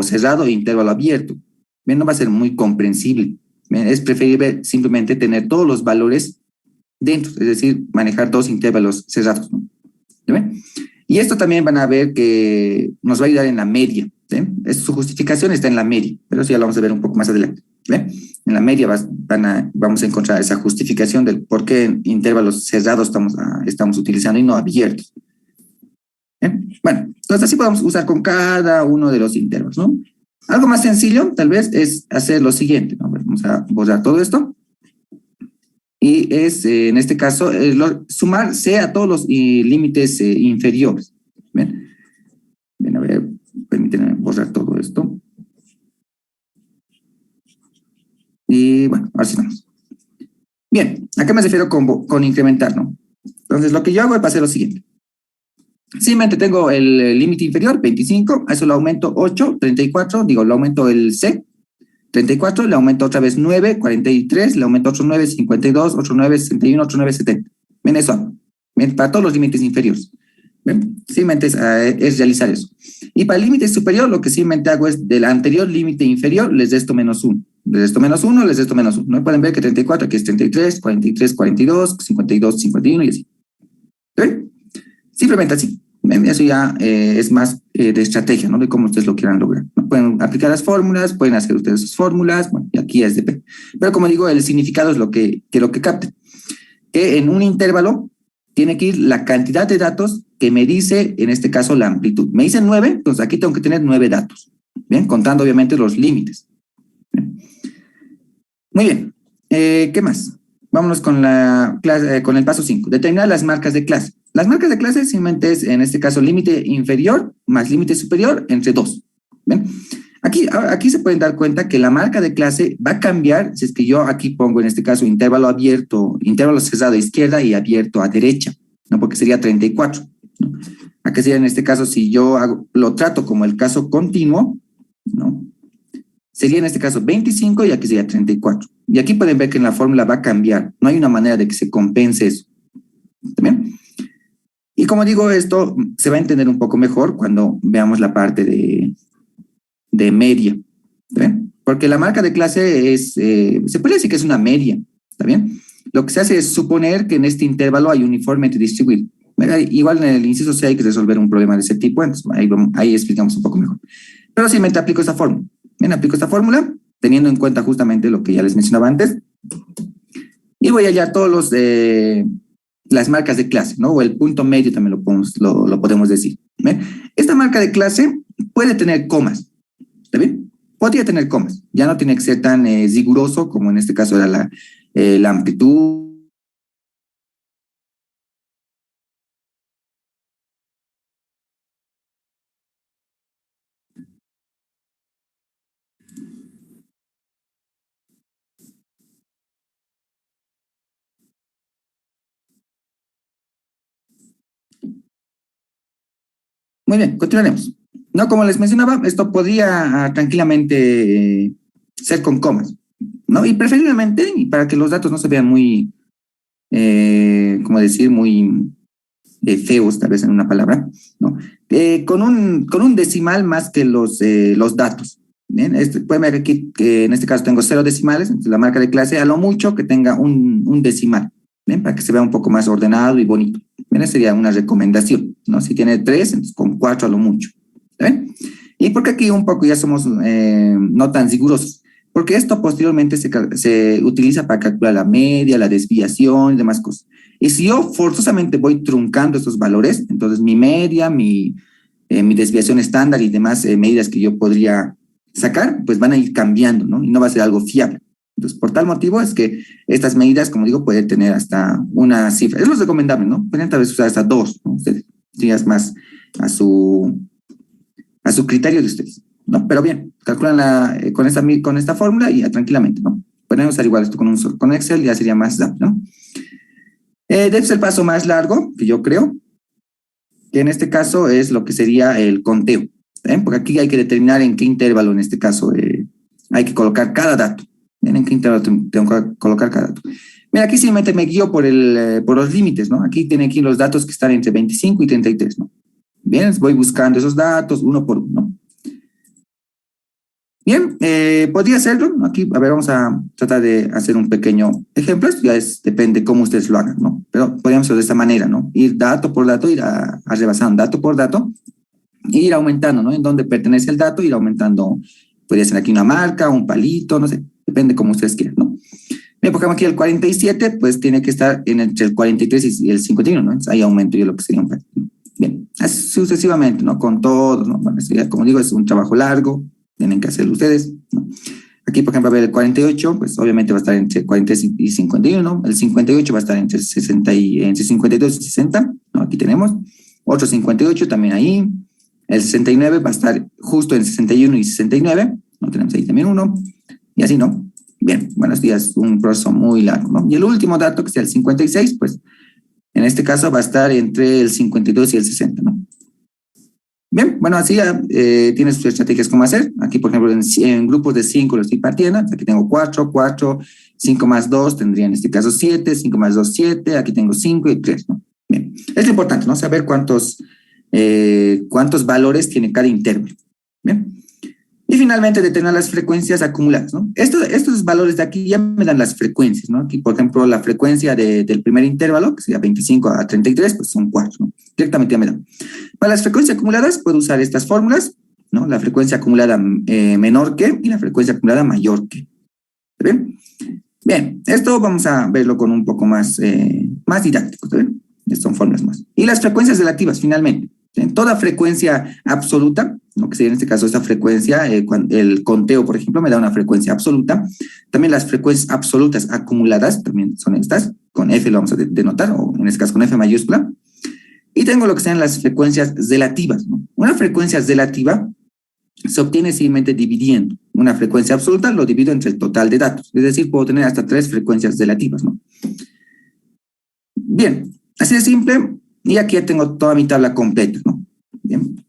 cerrado e intervalo abierto. ¿Ven? No va a ser muy comprensible. ¿Ven? Es preferible simplemente tener todos los valores dentro, es decir, manejar dos intervalos cerrados, ¿no? ¿Ven? Y esto también van a ver que nos va a ayudar en la media. Su justificación está en la media, pero eso ya lo vamos a ver un poco más adelante. ¿Ven? En la media vamos a encontrar esa justificación del por qué en intervalos cerrados estamos utilizando y no abiertos. Bueno, entonces así podemos usar con cada uno de los intervalos, ¿no? Algo más sencillo, tal vez, es hacer lo siguiente, ¿no? Vamos a borrar todo esto. Y es, en este caso, sumar C a todos los límites inferiores. ¿Ven? Bien, a ver, permítanme borrar todo esto. Y bueno, ahora sí vamos. Bien, ¿a qué me refiero con incrementar, no? Entonces, lo que yo hago es hacer lo siguiente. Simplemente tengo el límite inferior, 25, a eso lo aumento 8, 34, digo, lo aumento el C, 34, le aumento otra vez 9, 43, le aumento otro 9, 52, otro 9, 61, otro 9, 70. Bien, eso. Bien, para todos los límites inferiores. Bien, simplemente es realizar eso. Y para el límite superior, lo que simplemente hago es del anterior límite inferior, les resto -1. Les resto -1, les resto -1. ¿No? Pueden ver que 34, aquí es 33, 43, 42, 52, 51 y así. ¿Bien? Simplemente así. Eso ya es más de estrategia, ¿no? De cómo ustedes lo quieran lograr, ¿no? Pueden aplicar las fórmulas, pueden hacer ustedes sus fórmulas, bueno, y aquí es de... Pero como digo, el significado es lo que capten. Que en un intervalo tiene que ir la cantidad de datos que me dice, en este caso, la amplitud. Me dicen 9, entonces aquí tengo que tener 9 datos. Bien, contando obviamente los límites. Bien. Muy bien. ¿Qué más? Vámonos con con el paso 5. Determinar las marcas de clase. Las marcas de clase simplemente es, en este caso, límite inferior más límite superior entre 2. ¿Ven? Aquí se pueden dar cuenta que la marca de clase va a cambiar si es que yo aquí pongo, en este caso, intervalo abierto, intervalo cerrado a izquierda y abierto a derecha, ¿no? Porque sería 34. ¿No? Aquí sería, en este caso, si yo lo trato como el caso continuo, ¿no? Sería en este caso 25 y aquí sería 34. Y aquí pueden ver que en la fórmula va a cambiar. No hay una manera de que se compense eso. ¿También? Y como digo, esto se va a entender un poco mejor cuando veamos la parte de media. ¿Está bien? Porque la marca de clase es, se puede decir que es una media. ¿Está bien? Lo que se hace es suponer que en este intervalo hay uniformemente distribuido. Igual en el inciso C hay que resolver un problema de ese tipo. Entonces ahí explicamos un poco mejor. Pero simplemente aplico esta fórmula. Bien, aplico esta fórmula teniendo en cuenta justamente lo que ya les mencionaba antes. Y voy a hallar todos las marcas de clase, ¿no? O el punto medio también lo podemos decir. ¿Ven? Esta marca de clase puede tener comas. ¿Está bien? Podría tener comas. Ya no tiene que ser tan riguroso como en este caso era la amplitud. Muy bien, continuaremos. No, como les mencionaba, esto podría tranquilamente ser con comas, ¿no? Y preferiblemente, y para que los datos no se vean muy, ¿cómo decir? Muy feos, tal vez en una palabra, ¿no? Con un decimal más que los datos. Bien, pueden ver aquí que en este caso tengo 0 decimales, entonces la marca de clase a lo mucho que tenga un decimal, ¿bien? Para que se vea un poco más ordenado y bonito. Bien, esa sería una recomendación, ¿no? Si tiene 3, entonces con 4 a lo mucho. ¿Bien? Y porque aquí un poco ya somos no tan rigurosos, porque esto posteriormente se utiliza para calcular la media, la desviación y demás cosas. Y si yo forzosamente voy truncando estos valores, entonces mi media, mi desviación estándar y demás medidas que yo podría sacar, pues van a ir cambiando, ¿no? Y no va a ser algo fiable. Entonces, por tal motivo es que estas medidas, como digo, pueden tener hasta una cifra. Es lo recomendable, ¿no? Pueden tal vez usar hasta 2, ¿no? Ustedes, días más a su criterio de ustedes, ¿no? Pero bien, calculan con esta fórmula y ya, tranquilamente, ¿no? Pueden usar igual esto con Excel, ya sería más rápido, ¿no? Debe ser el paso más largo, que yo creo, que en este caso es lo que sería el conteo, porque aquí hay que determinar en qué intervalo, en este caso, hay que colocar cada dato. ¿Ven? En qué intervalo tengo que colocar cada dato. Mira, aquí simplemente me guío por los límites, ¿no? Aquí tiene aquí los datos que están entre 25 y 33, ¿no? Bien, voy buscando esos datos uno por uno, ¿no? Bien, podría hacerlo, ¿no? Aquí, a ver, vamos a tratar de hacer un pequeño ejemplo. Esto ya depende cómo ustedes lo hagan, ¿no? Pero podríamos hacerlo de esta manera, ¿no? Ir dato por dato, ir rebasando dato por dato, e ir aumentando, ¿no? En dónde pertenece el dato, ir aumentando, podría ser aquí una marca, un palito, no sé, depende como ustedes quieran, ¿no? Bien, por ejemplo, aquí el 47, pues tiene que estar entre el 43 y el 51, ¿no? Entonces ahí aumento yo lo que sería un palito, ¿no? Bien, así sucesivamente, ¿no? Con todos, ¿no? Bueno, ya, como digo, es un trabajo largo, tienen que hacerlo ustedes, ¿no? Aquí, por ejemplo, a ver, el 48, pues obviamente va a estar entre 40 y 51, ¿no? El 58 va a estar entre 52 y 60, ¿no? Aquí tenemos. Otro 58 también ahí. El 69 va a estar justo en 61 y 69, ¿no? Tenemos ahí también uno. Y así, ¿no? Bien, bueno, este ya es un proceso muy largo, ¿no? Y el último dato, que sea el 56, pues en este caso va a estar entre el 52 y el 60, ¿no? Bien, bueno, así ya tienes sus estrategias cómo hacer. Aquí, por ejemplo, en grupos de 5 lo estoy partiendo. Aquí tengo 4, 5 más 2 tendría en este caso 7, 5 más 2, 7. Aquí tengo 5 y 3, ¿no? Bien, es importante, ¿no? Saber cuántos valores tiene cada intervalo. Bien. Y finalmente determinar las frecuencias acumuladas, ¿no? Estos valores de aquí ya me dan las frecuencias, ¿no? Aquí, por ejemplo, la frecuencia del primer intervalo, que sería 25 a 33, pues son 4, ¿no? Directamente ya me dan. Para las frecuencias acumuladas puedo usar estas fórmulas, ¿no? La frecuencia acumulada menor que y la frecuencia acumulada mayor que. ¿Está bien? Bien, esto vamos a verlo con un poco más didáctico, ¿está bien? Estas son fórmulas más. Y las frecuencias relativas, finalmente. En toda frecuencia absoluta, ¿no? Que sería en este caso esta frecuencia, el conteo, por ejemplo, me da una frecuencia absoluta. También las frecuencias absolutas acumuladas también son estas, con F lo vamos a denotar, o en este caso con F mayúscula. Y tengo lo que sean las frecuencias relativas, ¿no? Una frecuencia relativa se obtiene simplemente dividiendo. Una frecuencia absoluta lo divido entre el total de datos, es decir, puedo tener hasta 3 frecuencias relativas, ¿no? Bien, así de simple. Y aquí ya tengo toda mi tabla completa, ¿no? Bien.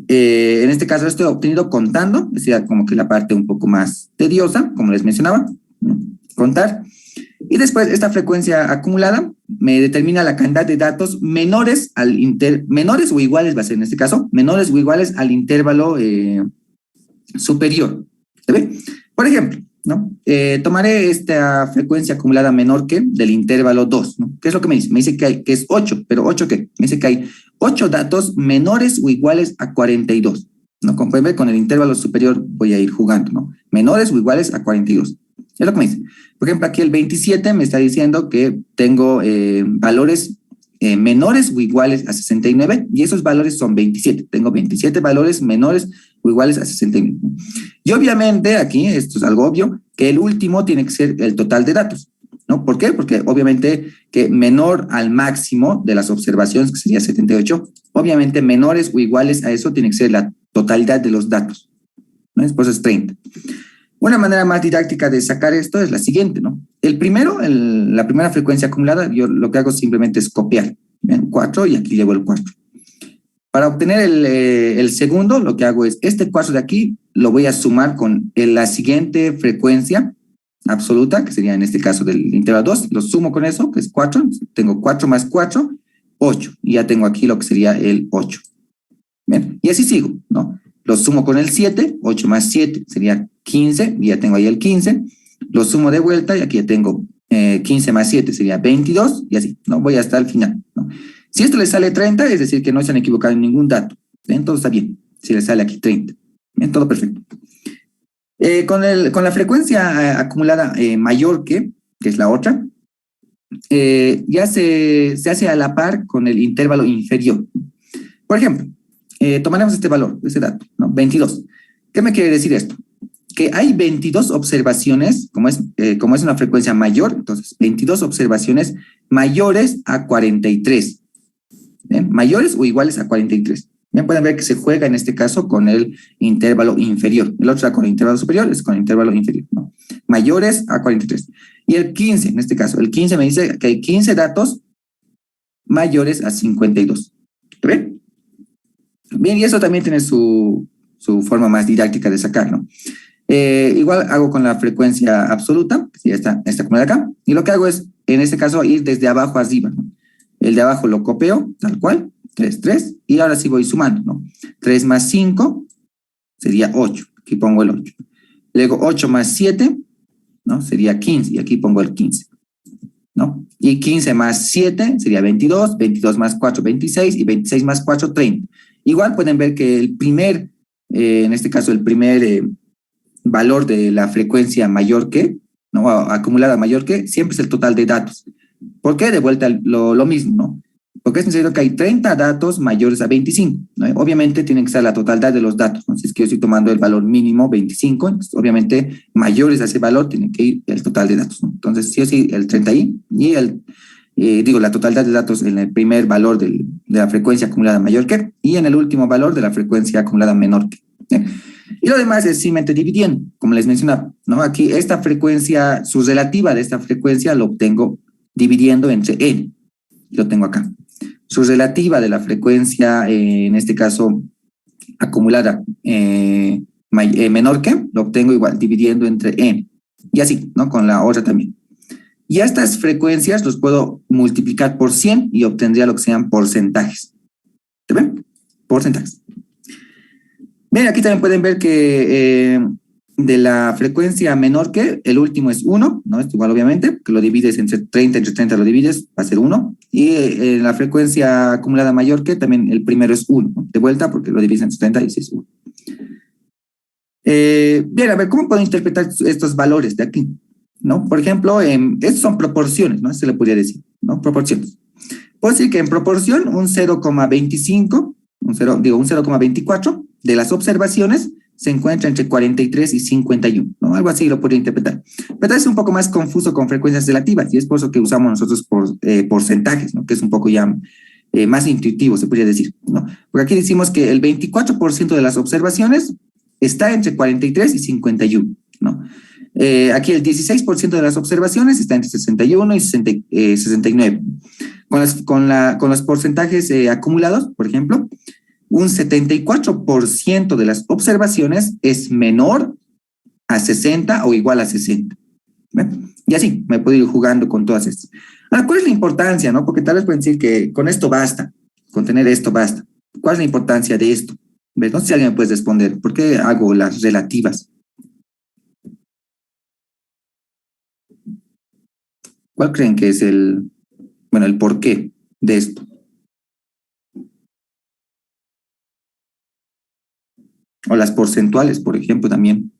En este caso estoy obtenido contando, decía como que la parte un poco más tediosa, como les mencionaba, ¿no? Contar. Y después esta frecuencia acumulada me determina la cantidad de datos menores o iguales, va a ser en este caso, menores o iguales al intervalo superior. ¿Se ve? Por ejemplo, ¿no? Tomaré esta frecuencia acumulada menor que del intervalo 2, ¿no? ¿Qué es lo que me dice? Me dice que es 8, pero ¿8 qué? Me dice que hay 8 datos menores o iguales a 42, ¿no? Como pueden ver, con el intervalo superior voy a ir jugando, ¿no? Menores o iguales a 42. Es lo que me dice. Por ejemplo, aquí el 27 me está diciendo que tengo valores menores o iguales a 69 y esos valores son 27. Tengo 27 valores menores o iguales a 69. Y obviamente aquí, esto es algo obvio, que el último tiene que ser el total de datos, ¿no? ¿Por qué? Porque obviamente que menor al máximo de las observaciones, que sería 78, obviamente menores o iguales a eso tiene que ser la totalidad de los datos, ¿no? Después es 30. Una manera más didáctica de sacar esto es la siguiente, ¿no? La primera frecuencia acumulada, yo lo que hago simplemente es copiar, ¿ven? 4 y aquí llevo el 4. Para obtener el segundo, lo que hago es este 4 de aquí lo voy a sumar con la siguiente frecuencia absoluta, que sería en este caso del intervalo 2, lo sumo con eso, que es 4, tengo 4 más 4, 8. Y ya tengo aquí lo que sería el 8. Bien, y así sigo, ¿no? Lo sumo con el 7, 8 más 7 sería 15, y ya tengo ahí el 15. Lo sumo de vuelta y aquí ya tengo 15 más 7 sería 22, y así, ¿no? Voy hasta el final, ¿no? Si esto le sale 30, es decir, que no se han equivocado en ningún dato. ¿Bien? Todo está bien. Si le sale aquí 30. Bien, todo perfecto. Con la frecuencia acumulada mayor que es la otra, ya se hace a la par con el intervalo inferior. Por ejemplo, tomaremos este valor, este dato, ¿no? 22. ¿Qué me quiere decir esto? Que hay 22 observaciones, como es una frecuencia mayor, entonces 22 observaciones mayores a 43. ¿Bien? Mayores o iguales a 43. Bien, pueden ver que se juega en este caso con el intervalo inferior. El otro era con el intervalo superior, es con el intervalo inferior, ¿no? Mayores a 43. Y el 15, en este caso, el 15 me dice que hay 15 datos mayores a 52. ¿Ven? Bien, y eso también tiene su forma más didáctica de sacar, ¿no? Igual hago con la frecuencia absoluta, que sería esta como de acá, y lo que hago es, en este caso, ir desde abajo a arriba, ¿no? El de abajo lo copio, tal cual, 3, 3, y ahora sí voy sumando, ¿no? 3 más 5 sería 8, aquí pongo el 8. Luego 8 más 7, ¿no? Sería 15, y aquí pongo el 15, ¿no? Y 15 más 7 sería 22, 22 más 4, 26, y 26 más 4, 30. Igual pueden ver que el primer, en este caso el primer valor de la frecuencia mayor que, ¿no? Acumulada mayor que, siempre es el total de datos. ¿Por qué? De vuelta lo mismo, ¿no? Porque es necesario que hay 30 datos mayores a 25, ¿no? Obviamente tienen que ser la totalidad de los datos, ¿no? Si es que yo estoy tomando el valor mínimo 25, entonces obviamente mayores a ese valor tiene que ir el total de datos, ¿no? Entonces sí o sí el 30 y la totalidad de datos en el primer valor de la frecuencia acumulada mayor que, y en el último valor de la frecuencia acumulada menor que, ¿eh? Y lo demás es simplemente dividiendo, como les mencionaba, ¿no? Aquí esta frecuencia, su relativa de esta frecuencia lo obtengo dividiendo entre n, lo tengo acá. Su relativa de la frecuencia, en este caso acumulada menor que, lo obtengo igual dividiendo entre n, y así, ¿no? Con la otra también. Y a estas frecuencias los puedo multiplicar por 100 y obtendría lo que sean porcentajes. ¿Te ven? Porcentajes. Bien, aquí también pueden ver que de la frecuencia menor que, el último es 1, ¿no? Esto igual obviamente, que lo divides entre 30 lo divides, va a ser 1. Y la frecuencia acumulada mayor que, también el primero es 1, ¿no? De vuelta, porque lo divides entre 30 y es 1. Bien, a ver, ¿cómo puedo interpretar estos valores de aquí? ¿No? Por ejemplo, estos son proporciones, ¿no? Se le podría decir, ¿no? Proporciones. Puedo decir que en proporción un 0,25, un 0,24 de las observaciones se encuentra entre 43 y 51, ¿no? Algo así lo podría interpretar. Pero es un poco más confuso con frecuencias relativas y es por eso que usamos nosotros porcentajes, ¿no? Que es un poco ya más intuitivo, se podría decir, ¿no? Porque aquí decimos que el 24% de las observaciones está entre 43 y 51, ¿no? Aquí el 16% de las observaciones está entre 61 y 69. Con los porcentajes acumulados, por ejemplo, un 74% de las observaciones es menor a 60 o igual a 60. ¿Ven? Y así me puedo ir jugando con todas estas. Ahora, ¿cuál es la importancia, no? Porque tal vez pueden decir que con esto basta, con tener esto basta. ¿Cuál es la importancia de esto? ¿Ves? No sé si alguien me puede responder. ¿Por qué hago las relativas? ¿Cuál creen que es el porqué de esto? O las porcentuales, por ejemplo, también.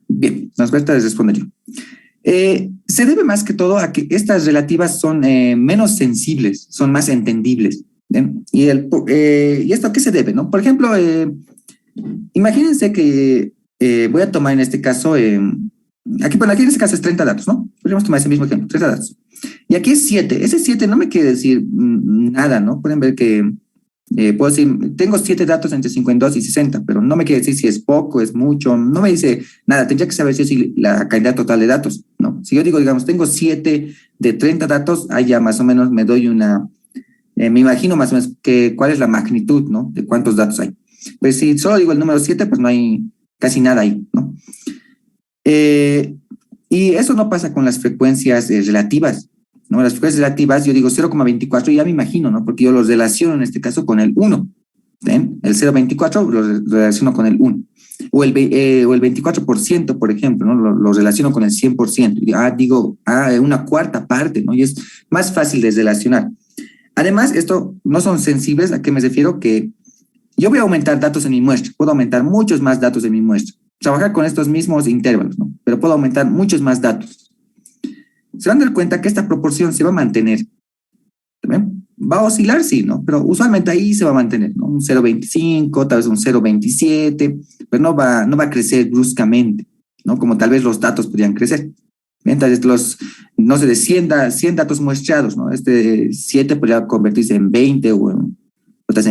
Bien, nos cuesta responder yo. Se debe más que todo a que estas relativas son menos sensibles, son más entendibles. ¿Bien? ¿Y esto a qué se debe, no? Por ejemplo, imagínense que voy a tomar en este caso, aquí en este caso es 30 datos, ¿no? Podríamos tomar ese mismo ejemplo, 30 datos. Y aquí es 7. Ese 7 no me quiere decir nada, ¿no? Pueden ver que puedo decir, tengo 7 datos entre 52 y 60, pero no me quiere decir si es poco, es mucho, no me dice nada. Tendría que saber si es la cantidad total de datos, ¿no? Si yo digo, digamos, tengo 7 de 30 datos, ahí ya más o menos me doy me imagino más o menos cuál es la magnitud, ¿no? De cuántos datos hay. Pues si solo digo el número 7, pues no hay casi nada ahí, ¿no? Y eso no pasa con las frecuencias relativas, ¿no? Las frecuencias relativas, yo digo 0,24, ya me imagino, ¿no? Porque yo los relaciono en este caso con el 1. ¿Ven? El 0,24 lo relaciono con el 1. O el 24%, por ejemplo, ¿no? Lo relaciono con el 100%. Digo, una cuarta parte, ¿no? Y es más fácil de relacionar. Además, esto no son sensibles. ¿A qué me refiero? Que yo voy a aumentar datos en mi muestra. Puedo aumentar muchos más datos en mi muestra. Trabajar con estos mismos intervalos, ¿no? Pero puedo aumentar muchos más datos. Se van a dar cuenta que esta proporción se va a mantener. ¿Ven? Va a oscilar, sí, ¿no? Pero usualmente ahí se va a mantener, ¿no? Un 0,25, tal vez un 0,27, pero no va a crecer bruscamente, ¿no? Como tal vez los datos podrían crecer. Entonces, no sé, de 100 datos muestreados, ¿no? 7 podría convertirse en 20 o en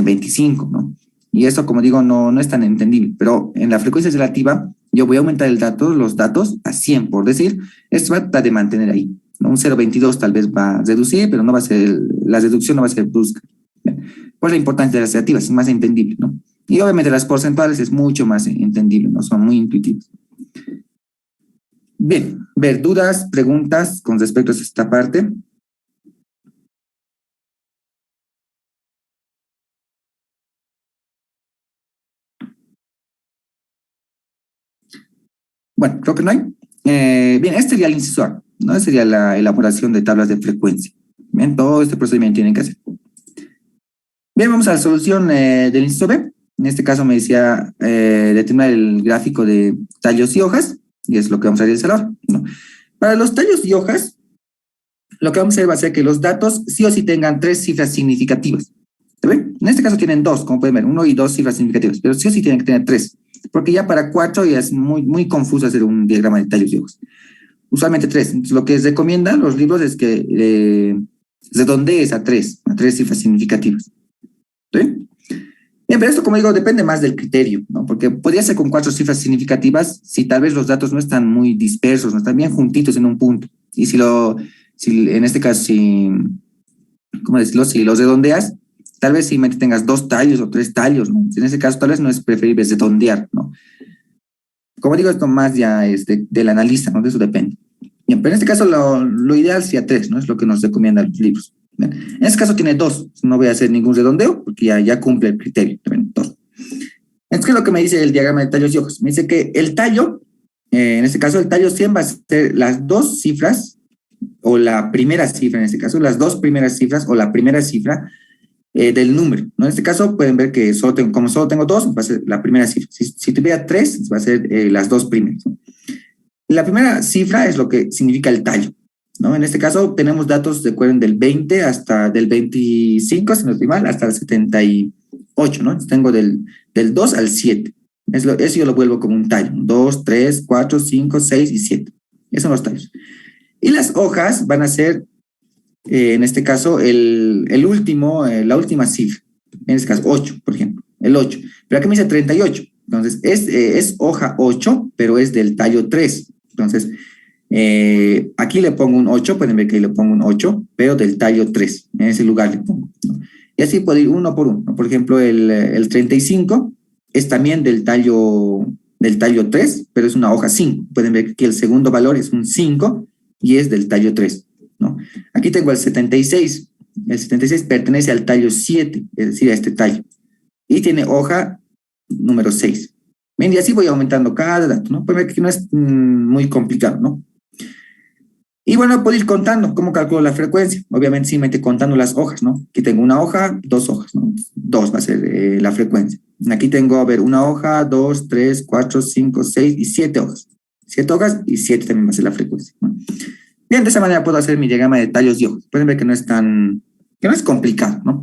25, ¿no? Y eso, como digo, no es tan entendible. Pero en la frecuencia relativa, yo voy a aumentar los datos a 100, por decir. Esto va a tratar de mantener ahí, ¿no? Un 0,22 tal vez va a reducir, pero no va a ser, la reducción no va a ser brusca. Pues la importancia de las relativas es más entendible, ¿no? Y obviamente las porcentuales es mucho más entendible, ¿no? Son muy intuitivas. Bien, ver dudas, preguntas con respecto a esta parte. Bueno, creo que no hay. Bien, este sería el inciso A, ¿no? Este sería la elaboración de tablas de frecuencia. Bien, todo este procedimiento tienen que hacer. Bien, vamos a la solución del inciso B. En este caso me decía determinar el gráfico de tallos y hojas, y es lo que vamos a realizar ahora, ¿no? Para los tallos y hojas, lo que vamos a hacer va a ser que los datos sí o sí tengan 3 cifras significativas. ¿Está bien? En este caso tienen 2, como pueden ver, 1 y 2 cifras significativas, pero sí o sí tienen que tener 3, porque ya para 4 ya es muy confuso hacer un diagrama de tallos y hojas. Usualmente 3. Entonces, lo que recomiendan los libros es que redondees a 3 cifras significativas. ¿Sí? Bien, pero esto, como digo, depende más del criterio, ¿no? Porque podría ser con 4 cifras significativas si tal vez los datos no están muy dispersos, no están bien juntitos en un punto. Y si en este caso, ¿cómo decirlo? Si los redondeas, tal vez simplemente tengas 2 tallos o 3 tallos, ¿no? En ese caso, tal vez no es preferible redondear, ¿no? Como digo, esto más ya es del analista, ¿no? De eso depende. Bien, pero en este caso lo ideal sería 3, ¿no? Es lo que nos recomiendan los libros. Bien. En este caso tiene 2, no voy a hacer ningún redondeo porque ya cumple el criterio. Bien, 2. Es que lo que me dice el diagrama de tallos y hojas, me dice que el tallo, en este caso el tallo 100 va a ser las 2 cifras o la primera cifra, en este caso, las 2 primeras cifras o la primera cifra del número, ¿no? En este caso pueden ver que como solo tengo 2, va a ser la primera cifra. Si tuviera 3, va a ser las 2 primeras, ¿no? La primera cifra es lo que significa el tallo, ¿no? En este caso tenemos datos, recuerden, del 20 hasta del 25, si no estoy mal, hasta el 78, ¿no? Entonces tengo del 2 al 7. Eso yo lo vuelvo como un tallo. 2, 3, 4, 5, 6 y 7. Esos son los tallos. Y las hojas van a ser, en este caso, la última cifra. En este caso, 8, por ejemplo. El 8. Pero aquí me dice 38. Entonces, es hoja 8, pero es del tallo 3. Entonces, aquí le pongo un 8, pueden ver que ahí le pongo un 8, pero del tallo 3, en ese lugar le pongo, ¿no? Y así puedo ir uno por uno. Por ejemplo, el 35 es también del tallo 3, pero es una hoja 5. Pueden ver que aquí el segundo valor es un 5 y es del tallo 3, ¿no? Aquí tengo el 76. El 76 pertenece al tallo 7, es decir, a este tallo. Y tiene hoja número 6. Bien, y así voy aumentando cada dato, ¿no? Pueden ver que no es muy complicado, ¿no? Y bueno, puedo ir contando cómo calculo la frecuencia. Obviamente, simplemente contando las hojas, ¿no? Aquí tengo una hoja, 2 hojas, ¿no? 2 va a ser la frecuencia. Aquí tengo, a ver, una hoja, 2, 3, 4, 5, 6 y 7 hojas. 7 hojas y 7 también va a ser la frecuencia, ¿no? Bien, de esa manera puedo hacer mi diagrama de tallos y hojas. Pueden ver que no es complicado, ¿no?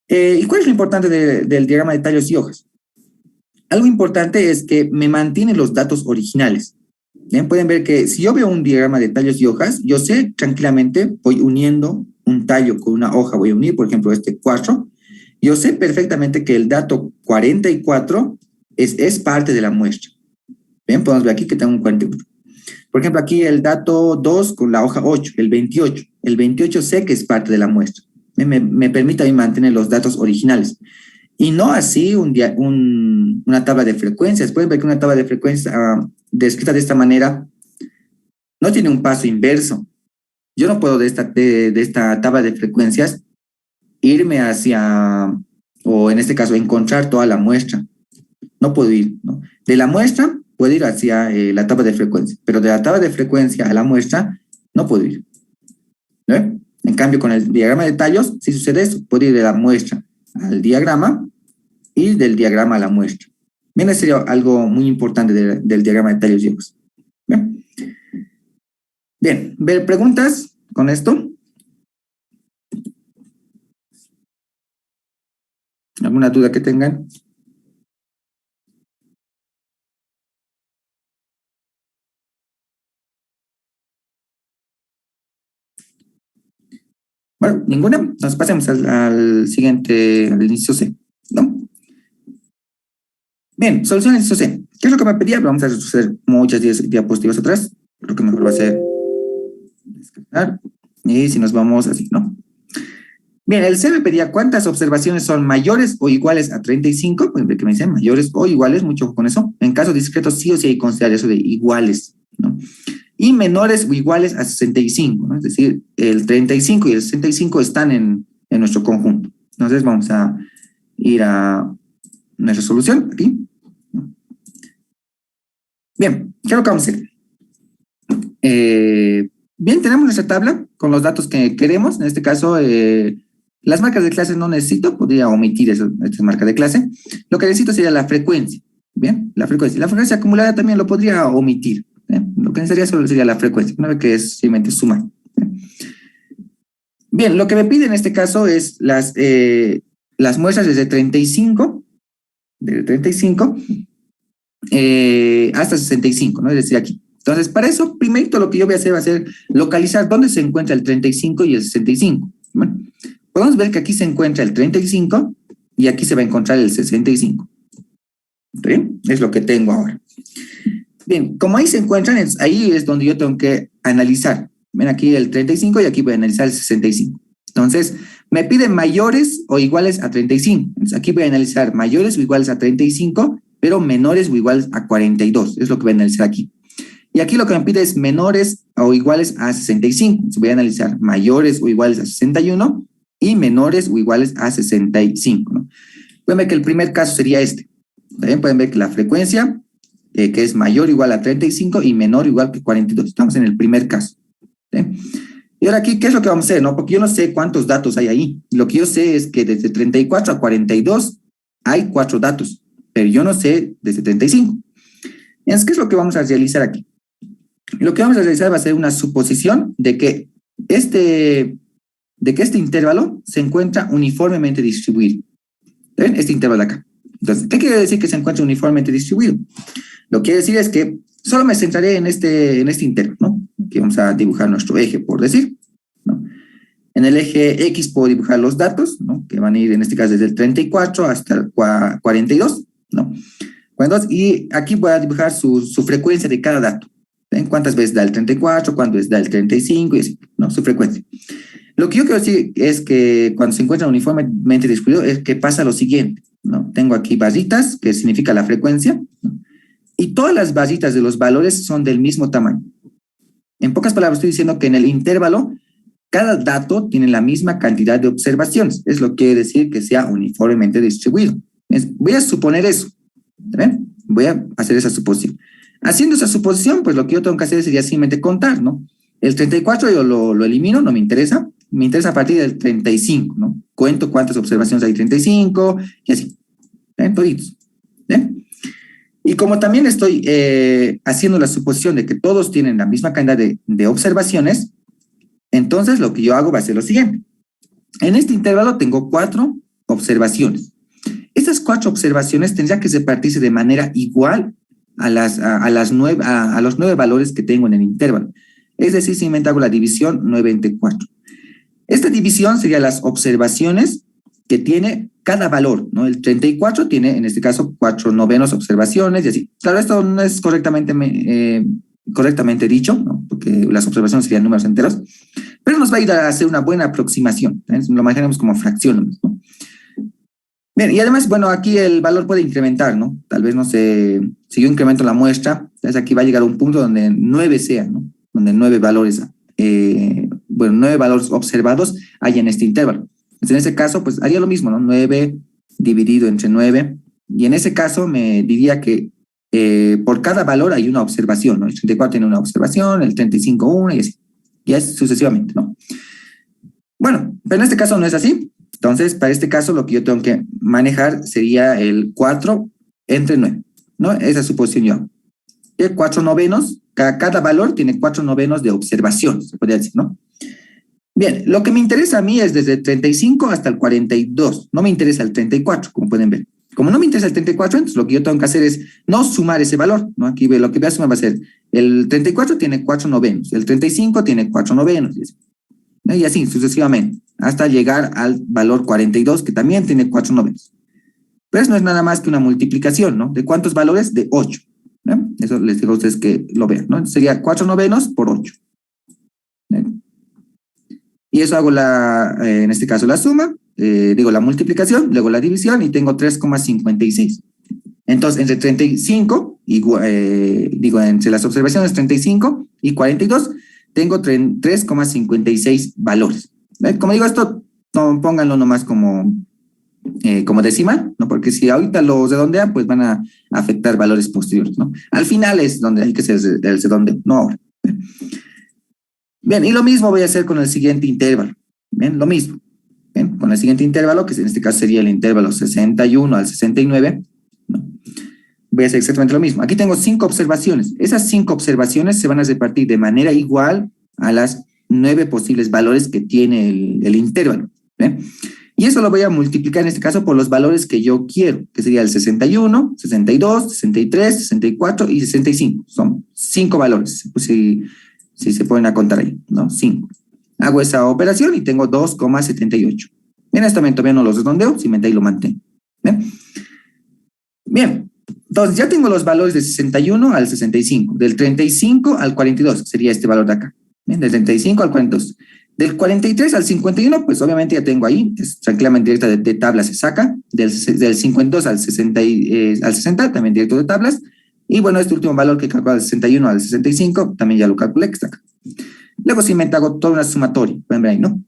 ¿Y cuál es lo importante del diagrama de tallos y hojas? Algo importante es que me mantiene los datos originales. Bien, pueden ver que si yo veo un diagrama de tallos y hojas, yo sé tranquilamente, voy uniendo un tallo con una hoja, voy a unir, por ejemplo, este 4. Yo sé perfectamente que el dato 44 es parte de la muestra. Bien, podemos ver aquí que tengo un 44. Por ejemplo, aquí el dato 2 con la hoja 8, el 28. El 28 sé que es parte de la muestra. Me permite a mí mantener los datos originales. Y no así una tabla de frecuencias. Pueden ver que una tabla de frecuencias descrita de esta manera no tiene un paso inverso. Yo no puedo de esta tabla de frecuencias irme hacia, o en este caso, encontrar toda la muestra. No puedo ir, ¿no? De la muestra puedo ir hacia la tabla de frecuencia, pero de la tabla de frecuencia a la muestra no puedo ir, ¿no? En cambio, con el diagrama de tallos, si sucede eso, puedo ir de la muestra al diagrama y del diagrama a la muestra. Bien, ese sería algo muy importante del diagrama de tallos ciegos. Bien, bien, ver preguntas con esto. ¿Alguna duda que tengan? Bueno, ninguna. Nos pasemos al siguiente, al inciso C, ¿no? Bien, solución al inciso C. ¿Qué es lo que me pedía? Vamos a retroceder muchas diapositivas atrás. Lo que mejor va a ser descargar. Y si nos vamos así, ¿no? Bien, el C me pedía cuántas observaciones son mayores o iguales a 35. Pues que me dicen mayores o iguales, mucho ojo con eso. En caso discreto, sí o sí hay que considerar eso de iguales, ¿no? Y menores o iguales a 65, ¿no? Es decir, el 35 y el 65 están en nuestro conjunto. Entonces vamos a ir a nuestra solución aquí. Bien, ¿qué es lo que vamos a hacer? Bien, tenemos nuestra tabla con los datos que queremos. En este caso, las marcas de clase no necesito, podría omitir estas marcas de clase. Lo que necesito sería la frecuencia. Bien, la frecuencia. La frecuencia acumulada también lo podría omitir. Lo que necesitaría solo sería la frecuencia, una vez que es simplemente sumar. Bien, lo que me pide en este caso es las muestras desde 35 hasta 65, ¿no? Es decir, aquí. Entonces, para eso, primero lo que yo voy a hacer va a ser localizar dónde se encuentra el 35 y el 65. Bueno, podemos ver que aquí se encuentra el 35 y aquí se va a encontrar el 65. ¿Está bien? Es lo que tengo ahora. Bien, como ahí se encuentran, ahí es donde yo tengo que analizar. Ven aquí el 35 y aquí voy a analizar el 65. Entonces, me pide mayores o iguales a 35. Entonces, aquí voy a analizar mayores o iguales a 35, pero menores o iguales a 42. Es lo que voy a analizar aquí. Y aquí lo que me pide es menores o iguales a 65. Entonces, voy a analizar mayores o iguales a 61 y menores o iguales a 65, ¿no? Pueden ver que el primer caso sería este. También pueden ver que la frecuencia que es mayor o igual a 35 y menor o igual que 42. Estamos en el primer caso. ¿Sí? Y ahora aquí, ¿qué es lo que vamos a hacer? ¿No? Porque yo no sé cuántos datos hay ahí. Lo que yo sé es que desde 34 a 42 hay 4 datos, pero yo no sé desde 35. Entonces, ¿qué es lo que vamos a realizar aquí? Lo que vamos a realizar va a ser una suposición de que este intervalo se encuentra uniformemente distribuido. ¿Ven? Este intervalo de acá. Entonces, ¿qué quiere decir que se encuentra uniformemente distribuido? Lo que quiere decir es que solo me centraré en este intervalo, ¿no? Aquí vamos a dibujar nuestro eje, por decir, ¿no? En el eje X puedo dibujar los datos, ¿no? Que van a ir, en este caso, desde el 34 hasta el 42, ¿no? Y aquí voy a dibujar su frecuencia de cada dato. ¿Ven? ¿Cuántas veces da el 34? ¿Cuántas veces da el 35? Y así, ¿no? Su frecuencia. Lo que yo quiero decir es que cuando se encuentra uniformemente distribuido es que pasa lo siguiente, ¿no? Tengo aquí barritas, que significa la frecuencia, ¿no? Y todas las barritas de los valores son del mismo tamaño. En pocas palabras, estoy diciendo que en el intervalo, cada dato tiene la misma cantidad de observaciones. Es lo que quiere decir que sea uniformemente distribuido. Voy a suponer eso. ¿Ven? Voy a hacer esa suposición. Haciendo esa suposición, pues lo que yo tengo que hacer sería simplemente contar, ¿no? El 34 yo lo elimino, no me interesa. Me interesa a partir del 35, ¿no? Cuento cuántas observaciones hay 35 y así. ¿Ven? Toditos. ¿Ven? Y como también estoy haciendo la suposición de que todos tienen la misma cantidad de observaciones, entonces lo que yo hago va a ser lo siguiente. En este intervalo tengo 4 observaciones. Estas 4 observaciones tendrían que repartirse de manera igual a los 9 valores que tengo en el intervalo. Es decir, simplemente hago la división 9 entre 4. Esta división sería las observaciones que tiene cada valor, ¿no? El 34 tiene, en este caso, 4/9 observaciones y así. Claro, esto no es correctamente dicho, ¿no? Porque las observaciones serían números enteros, pero nos va a ir a hacer una buena aproximación. Lo imaginamos como fracciones, ¿no? Bien, y además, bueno, aquí el valor puede incrementar, ¿no? Tal vez, no sé, si yo incremento la muestra, entonces aquí va a llegar a un punto donde 9 sea, ¿no? donde 9 valores observados hay en este intervalo. Pues en ese caso, pues haría lo mismo, ¿no? 9 dividido entre 9, y en ese caso me diría que por cada valor hay una observación, ¿no? El 34 tiene una observación, el 35 una, y así. Y es sucesivamente, ¿no? Bueno, pero en este caso no es así. Entonces, para este caso, lo que yo tengo que manejar sería el 4 entre 9, ¿no? Esa es su posición yo. Y 4 novenos, cada valor tiene 4 novenos de observación, se podría decir, ¿no? Bien, lo que me interesa a mí es desde el 35 hasta el 42. No me interesa el 34, como pueden ver. Como no me interesa el 34, entonces lo que yo tengo que hacer es no sumar ese valor, ¿no? Aquí lo que voy a sumar va a ser el 34 tiene 4 novenos, el 35 tiene 4 novenos, ¿no? Y así sucesivamente, hasta llegar al valor 42, que también tiene 4 novenos. Pero eso no es nada más que una multiplicación, ¿no? ¿De cuántos valores? De 8. ¿No? Eso les digo a ustedes que lo vean, ¿no? Sería 4 novenos por 8. ¿No? Y eso hago en este caso la suma, digo la multiplicación, luego la división y tengo 3,56. Entonces, entre 35, digo, entre las observaciones 35 y 42, tengo 3,56 valores. Como digo, esto no, pónganlo nomás como decimal, ¿no? Porque si ahorita los redondean, pues van a afectar valores posteriores, ¿no? Al final es donde hay que hacer el redondeo, no ahora. Bien, y lo mismo voy a hacer con el siguiente intervalo. Bien, lo mismo. Bien, con el siguiente intervalo, que en este caso sería el intervalo 61 al 69, ¿no? Voy a hacer exactamente lo mismo. Aquí tengo 5 observaciones. Esas 5 observaciones se van a repartir de manera igual a las 9 posibles valores que tiene el intervalo. ¿Bien? Y eso lo voy a multiplicar en este caso por los valores que yo quiero, que sería el 61, 62, 63, 64 y 65. Son 5 valores. Pues si se ponen a contar ahí, ¿no? 5. Hago esa operación y tengo 2,78. Bien, esto todavía no los redondeo, simplemente ahí lo mantengo. ¿Bien? Bien, entonces ya tengo los valores de 61 al 65, del 35 al 42, sería este valor de acá. Bien, del 35 al 42. Del 43 al 51, pues obviamente ya tengo ahí, es tranquilamente directa de tablas se saca. Del 52 al 60, también directo de tablas. Y bueno, este último valor que calculo del 61 al 65, también ya lo calculé, que está acá. Luego simplemente hago toda una sumatoria, pueden ver ahí, ¿no?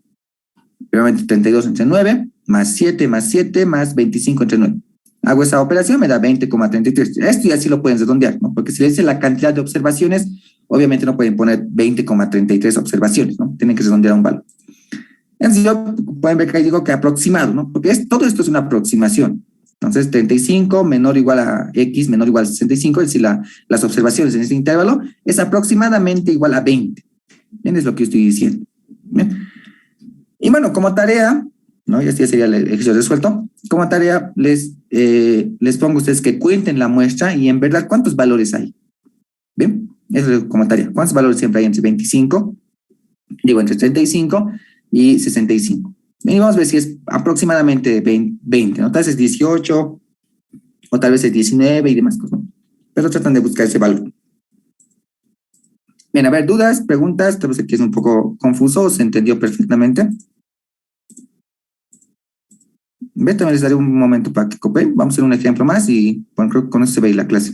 Primeramente 32 entre 9, más 7, más 7, más 25 entre 9. Hago esa operación, me da 20,33. Esto ya sí lo pueden redondear, ¿no? Porque si le dice la cantidad de observaciones, obviamente no pueden poner 20,33 observaciones, ¿no? Tienen que redondear un valor. Entonces, pueden ver que ahí digo que aproximado, ¿no? Porque todo esto es una aproximación. Entonces, 35 menor o igual a X menor o igual a 65, es decir, las observaciones en este intervalo es aproximadamente igual a 20. Bien, es lo que estoy diciendo. Bien. Y bueno, como tarea, ¿no? Ya sería el ejercicio resuelto. Como tarea, les pongo a ustedes que cuenten la muestra y en verdad cuántos valores hay. Bien, eso es como tarea. ¿Cuántos valores siempre hay entre 25? Digo, entre 35 y 65. Y vamos a ver si es aproximadamente 20, ¿no? Tal vez es 18 o tal vez es 19 y demás cosas, ¿no? Pero tratan de buscar ese valor. Bien, a ver, dudas, preguntas, tal vez aquí es un poco confuso, ¿se entendió perfectamente? Ve, también les daré un momento para que copien. Vamos a hacer un ejemplo más y bueno, creo que con eso se ve la clase.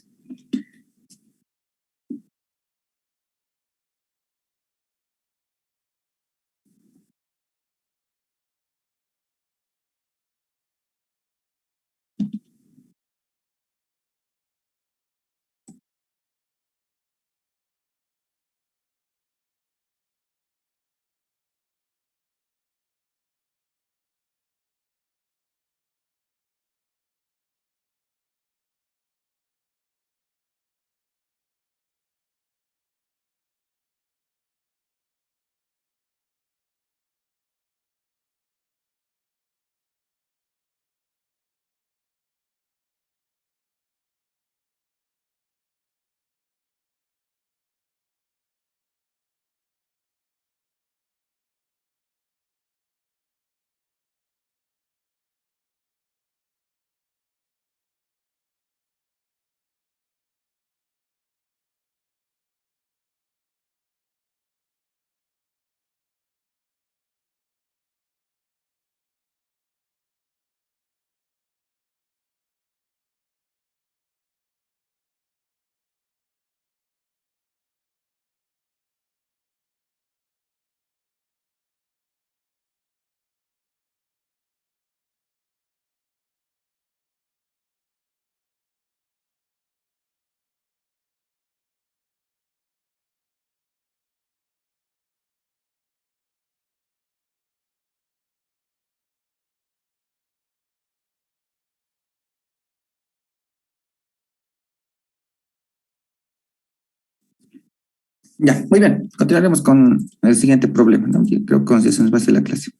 Ya, muy bien. Continuaremos con el siguiente problema, ¿no? Yo creo que con eso nos va a hacer la clase.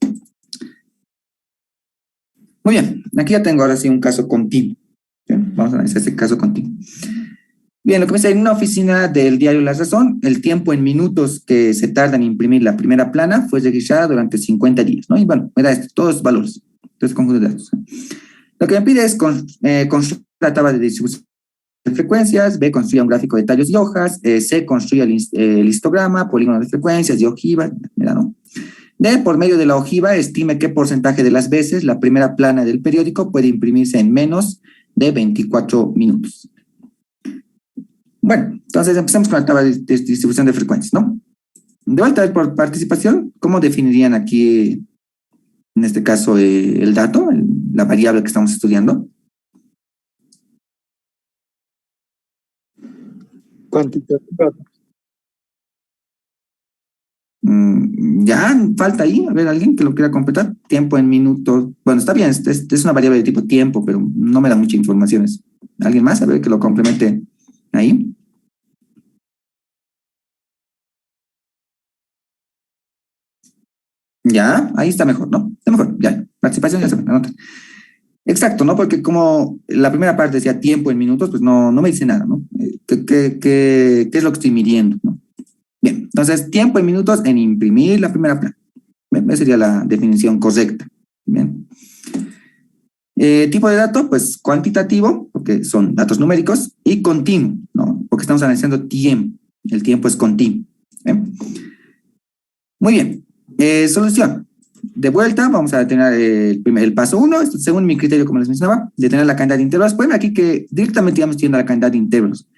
Muy bien, aquí ya tengo ahora sí un caso continuo. ¿Bien? Vamos a analizar este caso continuo. Bien, lo que me dice, en una oficina del diario La Razón, el tiempo en minutos que se tarda en imprimir la primera plana fue registrada durante 50 días, ¿no? Y bueno, me da esto, todos valores, entonces conjunto de datos. Lo que me pide es construir la tabla de distribución de frecuencias, B, construya un gráfico de tallos y hojas, C, construya el histograma, polígono de frecuencias y ojiva, mira, ¿no? D, por medio de la ojiva, estime qué porcentaje de las veces la primera plana del periódico puede imprimirse en menos de 24 minutos. Bueno, entonces empezamos con la tabla de distribución de frecuencias, ¿no? De vuelta por participación, ¿cómo definirían aquí, en este caso, el dato, la variable que estamos estudiando? Cuantitativa. Ya, falta ahí, a ver, alguien que lo quiera completar. Tiempo en minutos. Bueno, está bien, es una variable de tipo tiempo, pero no me da mucha información eso. ¿Alguien más? A ver, que lo complemente ahí. Ya, ahí está mejor, ¿no? Está mejor, ya. Participación ya se me anota. Exacto, ¿no? Porque como la primera parte decía tiempo en minutos, pues no me dice nada, ¿no? ¿Qué es lo que estoy midiendo, ¿no? Bien, entonces tiempo en minutos en imprimir la primera plana. Bien, esa sería la definición correcta. Bien. Tipo de dato, pues cuantitativo, porque son datos numéricos, y continuo, ¿no? Porque estamos analizando tiempo. El tiempo es continuo. ¿Bien? Muy bien. Solución. De vuelta, vamos a tener el paso 1, según mi criterio, como les mencionaba, de tener la cantidad de intervalos. Pueden ver aquí que directamente ya me estoy yendo a la cantidad de intervalos.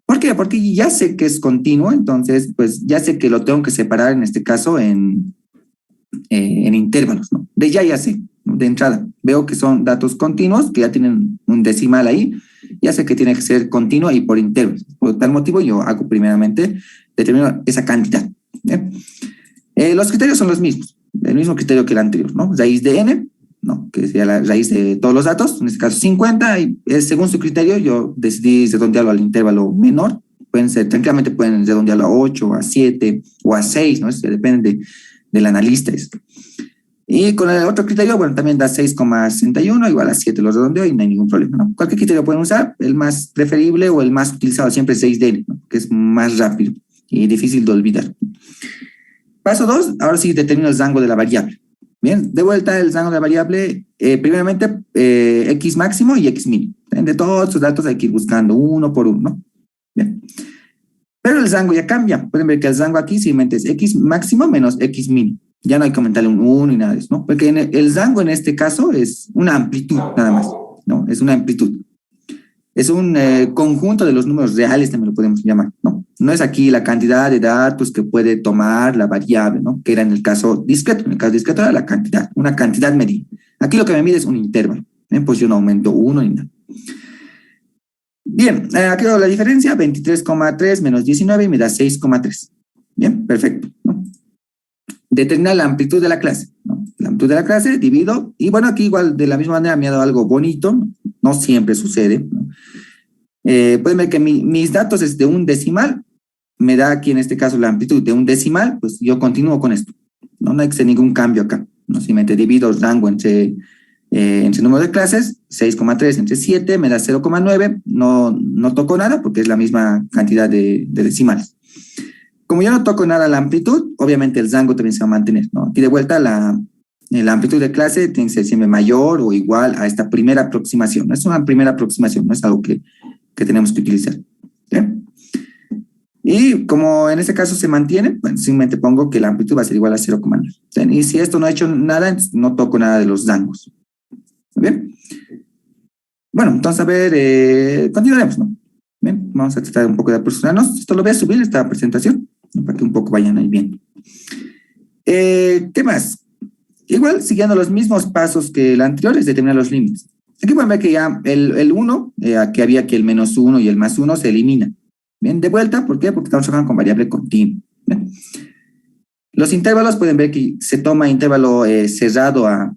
¿Por qué? Porque ya sé que es continuo, entonces, pues ya sé que lo tengo que separar, en este caso, en intervalos, ¿no? Ya sé, ¿no? De entrada. Veo que son datos continuos, que ya tienen un decimal ahí, ya sé que tiene que ser continuo y por intervalos. Por tal motivo, yo hago primeramente, determino esa cantidad. ¿Bien? Los criterios son los mismos, el mismo criterio que el anterior, ¿no? Raíz de n, ¿no? Que sería la raíz de todos los datos, en este caso 50, y según su criterio yo decidí redondearlo al intervalo menor, tranquilamente pueden redondearlo a 8, a 7 o a 6, ¿no? Eso depende del analista. Esto. Y con el otro criterio, bueno, también da 6,61, igual a 7 lo redondeo y no hay ningún problema, ¿no? Cualquier criterio pueden usar, el más preferible o el más utilizado siempre es 6D, ¿no? Que es más rápido y difícil de olvidar. Paso 2, ahora sí determino el rango de la variable. Bien, de vuelta el rango de la variable, primeramente x máximo y x mínimo. De todos estos datos hay que ir buscando uno por uno, ¿no? Bien. Pero el rango ya cambia. Pueden ver que el rango aquí simplemente es x máximo menos x mínimo. Ya no hay que comentarle un 1 y nada de eso, ¿no? Porque el rango en este caso es una amplitud nada más, ¿no? Es una amplitud. Es un conjunto de los números reales, también lo podemos llamar, ¿no? No es aquí la cantidad de datos que puede tomar la variable, ¿no? Que era en el caso discreto. En el caso discreto era la cantidad, una cantidad medida. Aquí lo que me mide es un intervalo. Pues yo no aumento 1 ni nada. Bien, aquí veo la diferencia, 23,3 menos 19 y me da 6,3. Bien, perfecto, ¿no? Determinar la amplitud de la clase, ¿no? La amplitud de la clase, divido, y bueno, aquí igual de la misma manera me ha dado algo bonito, no siempre sucede, ¿no? Pueden ver que mis datos es de un decimal, me da aquí en este caso la amplitud de un decimal, pues yo continúo con esto, no hay que hacer ningún cambio acá, ¿no? Simplemente divido el rango entre número de clases, 6,3 entre 7 me da 0,9, no toco nada porque es la misma cantidad de decimales. Como yo no toco nada a la amplitud, obviamente el rango también se va a mantener, ¿no? Aquí de vuelta la amplitud de clase tiene que ser siempre mayor o igual a esta primera aproximación. No es una primera aproximación, no es algo que tenemos que utilizar. ¿Bien? Y como en este caso se mantiene, bueno, simplemente pongo que la amplitud va a ser igual a 0,9. Y si esto no ha hecho nada, no toco nada de los rangos. ¿Bien? Bueno, entonces a ver, continuaremos, ¿no? Bien, vamos a tratar un poco de apresurarnos. Esto lo voy a subir, esta presentación, para que un poco vayan ahí bien. ¿Qué más? Igual, siguiendo los mismos pasos que el anterior, es determinar los límites. Aquí pueden ver que ya el 1, que había que el menos 1 y el más 1 se elimina. Bien, de vuelta, ¿por qué? Porque estamos trabajando con variable continua. ¿Bien? Los intervalos pueden ver que se toma intervalo cerrado a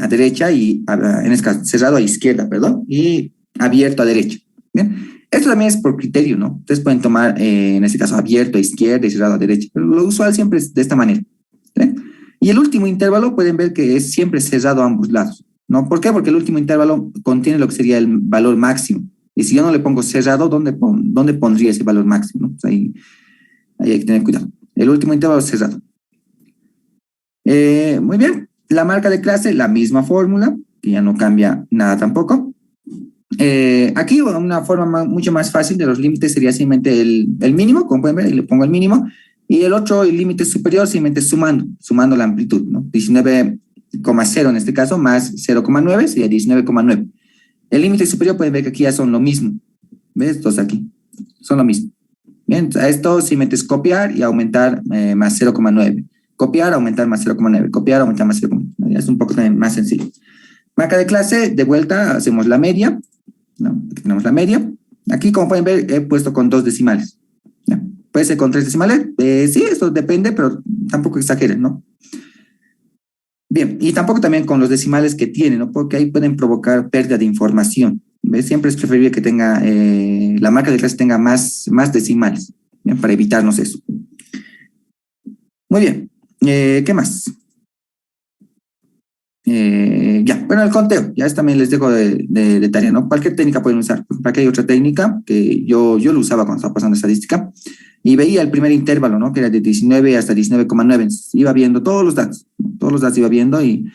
derecha y, en este caso, cerrado a izquierda, perdón, y abierto a derecha. Bien, Esto también es por criterio, ¿no? Ustedes pueden tomar, en este caso, abierto a izquierda y cerrado a derecha, pero lo usual siempre es de esta manera. ¿Sí? Y el último intervalo pueden ver que es siempre cerrado a ambos lados, ¿no? ¿Por qué? Porque el último intervalo contiene lo que sería el valor máximo. Y si yo no le pongo cerrado, ¿dónde pondría ese valor máximo? ¿No? Pues ahí hay que tener cuidado. El último intervalo es cerrado. Muy bien. La marca de clase, la misma fórmula, que ya no cambia nada tampoco. Aquí una forma mucho más fácil de los límites sería simplemente el mínimo, como pueden ver, y le pongo el mínimo, y el otro, el límite superior, simplemente sumando la amplitud, ¿no? 19,0 en este caso, más 0,9 sería 19,9. El límite superior pueden ver que aquí ya son lo mismo. ¿Ves? Estos aquí son lo mismo. Bien, a esto simplemente es copiar y aumentar más 0,9. Copiar, aumentar más 0,9. Copiar, aumentar más 0,9. Es un poco también más sencillo. Marca de clase, de vuelta, hacemos la media. ¿No? Aquí tenemos la media. Aquí, como pueden ver, he puesto con 2 decimales. ¿No? Puede ser con 3 decimales. Sí, esto depende, pero tampoco exageren, ¿no? Bien, y tampoco también con los decimales que tiene, ¿no? Porque ahí pueden provocar pérdida de información. ¿Ves? Siempre es preferible que tenga, la marca de clase tenga más decimales, ¿bien? Para evitarnos eso. Muy bien. ¿Qué más? Ya, bueno, el conteo, ya también les dejo de tarea, ¿no? Cualquier técnica pueden usar. Por ejemplo, aquí hay otra técnica que yo lo usaba cuando estaba pasando estadística y veía el primer intervalo, ¿no? Que era de 19 hasta 19,9. Iba viendo todos los datos iba viendo y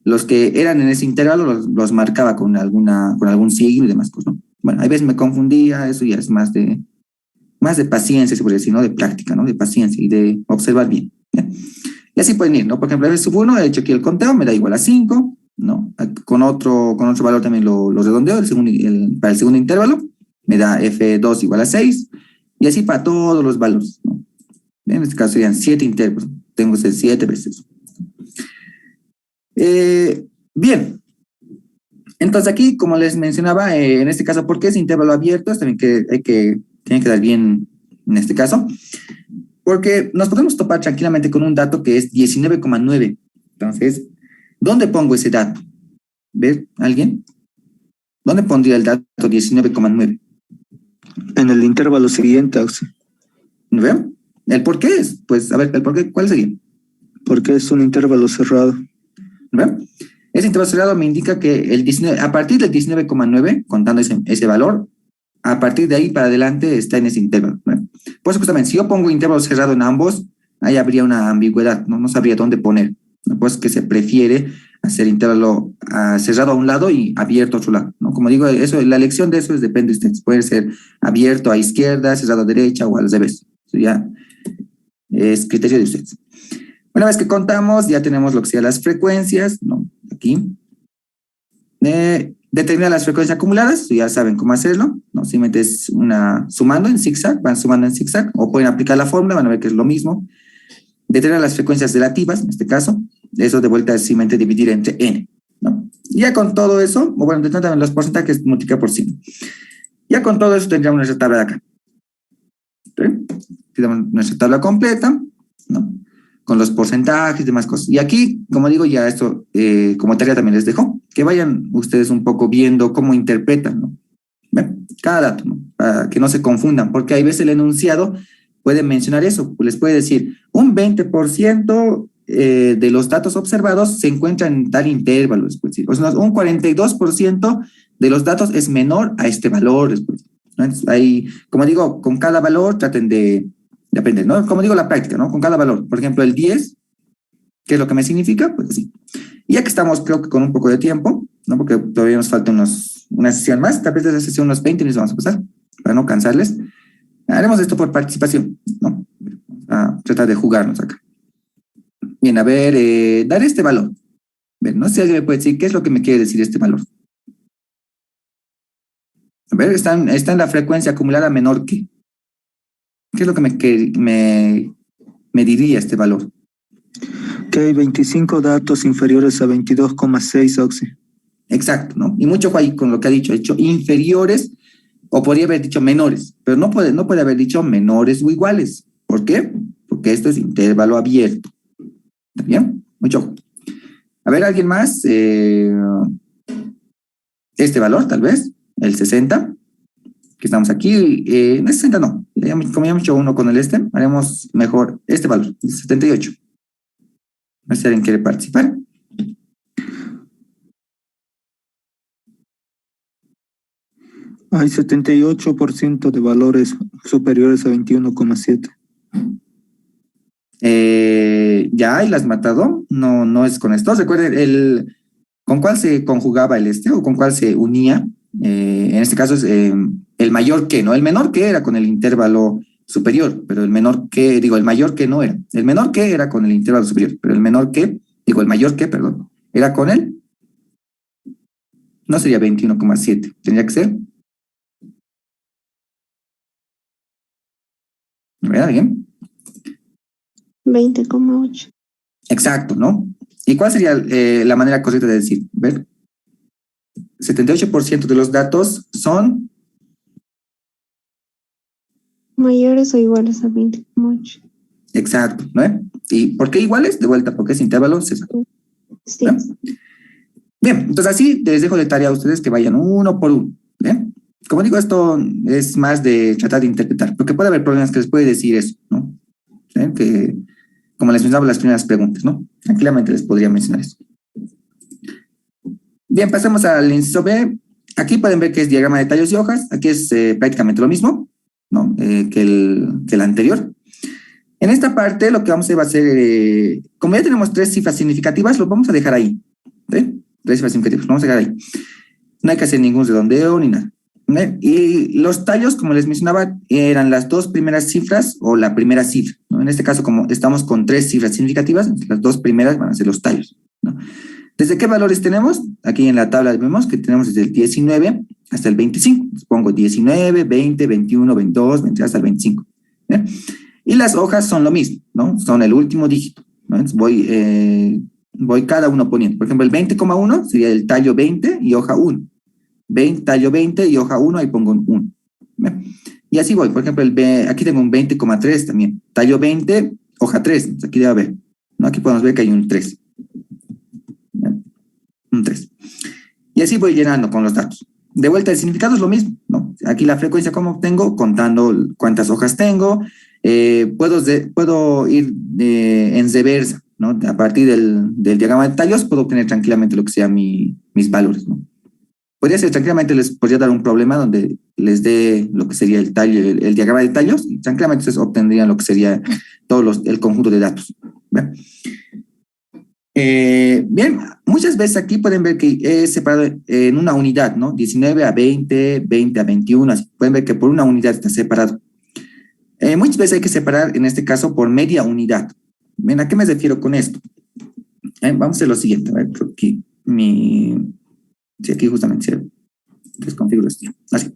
los que eran en ese intervalo los marcaba con algún signo y demás cosas, ¿no? Bueno, a veces me confundía, eso ya es más de paciencia, se podría decir, ¿no? De práctica, ¿no? De paciencia y de observar bien. ¿Ya? Y así pueden ir, ¿no? Por ejemplo, a veces subo uno, he hecho aquí el conteo, me da igual a 5, ¿no? Con otro valor también lo redondeo, para el segundo intervalo, me da F2 igual a 6, y así para todos los valores, ¿no? En este caso serían 7 intervalos, tengo que hacer 7 veces. Bien, entonces aquí, como les mencionaba, en este caso, ¿por qué es intervalo abierto? Es también que tiene que dar bien en este caso. Porque nos podemos topar tranquilamente con un dato que es 19,9. Entonces, ¿dónde pongo ese dato? ¿Ves? ¿Alguien? ¿Dónde pondría el dato 19,9? En el intervalo siguiente, Auxi. ¿Ve? ¿El por qué es? Pues, a ver, ¿el por qué? ¿Cuál sería? Porque es un intervalo cerrado. ¿Ve? Ese intervalo cerrado me indica que a partir del 19,9, contando ese valor, a partir de ahí para adelante está en ese intervalo. ¿Ve? Por eso justamente, si yo pongo intervalo cerrado en ambos, ahí habría una ambigüedad, no sabría dónde poner. Pues que se prefiere hacer intervalo cerrado a un lado y abierto a otro lado, ¿no? Como digo, la elección de eso depende de ustedes. Puede ser abierto a izquierda, cerrado a derecha o al revés. Eso ya es criterio de ustedes. Una vez que contamos, ya tenemos lo que sean las frecuencias, ¿no? Aquí. Determinar las frecuencias acumuladas, ya saben cómo hacerlo, ¿no? Simplemente es sumando en zigzag, van sumando en zigzag, o pueden aplicar la fórmula, van a ver que es lo mismo. Determinar las frecuencias relativas, en este caso, eso de vuelta es simplemente dividir entre n, ¿no? Ya con todo eso, o bueno, también los porcentajes multiplicar por 5. Ya con todo eso tendríamos nuestra tabla de acá. ¿Sí? Tenemos nuestra tabla completa, ¿no? Con los porcentajes y demás cosas. Y aquí, como digo, ya esto como tarea también les dejo, que vayan ustedes un poco viendo cómo interpretan, ¿no? ¿Ven? Cada dato, ¿no? Para que no se confundan, porque hay veces el enunciado puede mencionar eso, les puede decir, un 20% de los datos observados se encuentran en tal intervalo, o sea, un 42% de los datos es menor a este valor, después. Entonces, ahí, como digo, con cada valor traten de aprender, ¿no? Como digo, la práctica, ¿no? Con cada valor. Por ejemplo, el 10, ¿qué es lo que me significa? Pues sí. Y ya que estamos, creo que con un poco de tiempo, ¿no? Porque todavía nos falta una sesión más, tal vez de esa sesión unos 20 minutos vamos a pasar, para no cansarles. Haremos esto por participación, ¿no? A tratar de jugarnos acá. Bien, a ver, dar este valor. Ver, no sé si alguien me puede decir qué es lo que me quiere decir este valor. A ver, está en la frecuencia acumulada menor que. ¿Qué es lo que me diría este valor? Que hay 25 datos inferiores a 22,6, Auxi. Exacto, ¿no? Y mucho ahí con lo que ha dicho inferiores, o podría haber dicho menores, pero no puede haber dicho menores o iguales. ¿Por qué? Porque esto es intervalo abierto. ¿Está bien? Mucho ojo. A ver, ¿alguien más? Este valor, tal vez, el 60. que estamos aquí, en este 60 no, como ya hemos hecho uno con el haremos mejor este valor, 78. No sé si alguien quiere participar. Hay 78% de valores superiores a 21,7. Ya, y las matado. No, no es con esto. Recuerden con cuál se conjugaba el o con cuál se unía. En este caso es el mayor que, ¿no? El menor que era con el intervalo superior, pero el mayor que no era. El menor que era con el intervalo superior, pero el mayor que, perdón, era con él. No sería 21,7. Tendría que ser. ¿Verdad? Bien. 20,8. Exacto, ¿no? ¿Y cuál sería la manera correcta de decir? Ver, 78% de los datos son Mayores o iguales a 20,8. exacto, ¿no? ¿Y por qué iguales? De vuelta, porque es intervalo César. Sí. ¿No? Bien, entonces así les dejo de tarea a ustedes que vayan uno por uno. ¿Bien? Como digo, esto es más de tratar de interpretar, porque puede haber problemas que les puede decir eso, ¿no? ¿Sí? Que, como les mencionaba las primeras preguntas, ¿no? Tranquilamente les podría mencionar eso. Bien, pasemos al inciso B. Aquí pueden ver que es diagrama de tallos y hojas. Aquí es prácticamente lo mismo, ¿no? Que el anterior. En esta parte lo que vamos a hacer va a ser, como ya tenemos 3 cifras significativas, lo vamos a dejar ahí. ¿Sí? 3 cifras significativas, lo vamos a dejar ahí. No hay que hacer ningún redondeo ni nada. ¿Sí? Y los tallos, como les mencionaba, eran las 2 primeras cifras o la primera cifra, ¿no? En este caso, como estamos con 3 cifras significativas, las 2 primeras van a ser los tallos, ¿no? ¿Desde qué valores tenemos? Aquí en la tabla vemos que tenemos desde el 19 hasta el 25. Pongo 19, 20, 21, 22, 23 hasta el 25. ¿Bien? Y las hojas son lo mismo, ¿no? Son el último dígito, ¿no? Entonces voy cada uno poniendo. Por ejemplo, el 20,1 sería el tallo 20 y hoja 1. 20, tallo 20 y hoja 1, ahí pongo un 1. ¿Bien? Y así voy. Por ejemplo, aquí tengo un 20,3 también. Tallo 20, hoja 3. Entonces aquí debe haber, ¿no? Aquí podemos ver que hay un 3. Un 3. Y así voy llenando con los datos. De vuelta, el significado es lo mismo, ¿no? Aquí la frecuencia, ¿cómo obtengo? Contando cuántas hojas tengo. Puedo ir en reversa, ¿no? A partir del diagrama de tallos, puedo obtener tranquilamente lo que sean mis valores, ¿no? Podría ser tranquilamente, les podría dar un problema donde les dé lo que sería el tallo, el diagrama de tallos, y tranquilamente ustedes obtendrían lo que sería el conjunto de datos. ¿Ve? Bien, muchas veces aquí pueden ver que es separado en una unidad, ¿no? 19 a 20, 20 a 21, así pueden ver que por una unidad está separado. Muchas veces hay que separar, en este caso, por media unidad. ¿Ven? ¿A qué me refiero con esto? Vamos a hacer lo siguiente. A ver, aquí sí, aquí justamente se desconfigura esto. Así.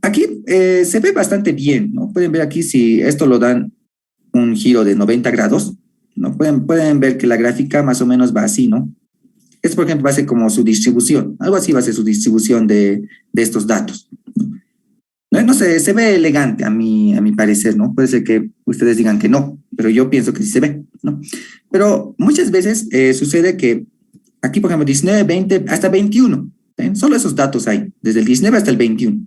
Aquí se ve bastante bien, ¿no? Pueden ver aquí si esto lo dan un giro de 90 grados, ¿no? Pueden ver que la gráfica más o menos va así, ¿no? Esto, por ejemplo, va a ser como su distribución. Algo así va a ser su distribución de estos datos. No sé, se ve elegante a mi parecer, ¿no? Puede ser que ustedes digan que no, pero yo pienso que sí se ve, ¿no? Pero muchas veces sucede que aquí, por ejemplo, 19, 20, hasta 21, ¿ven? Solo esos datos hay, desde el 19 hasta el 21.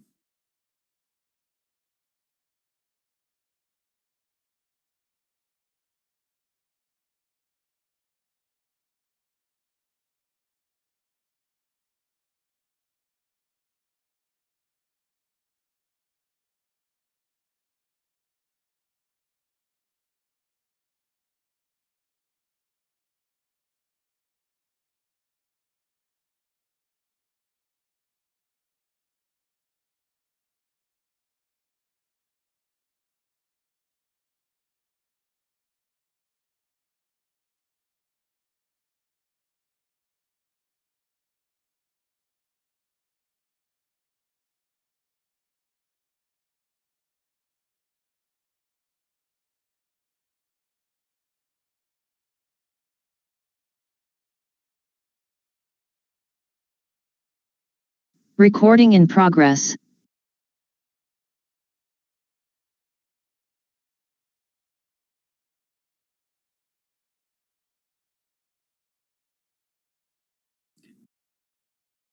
Recording in progress.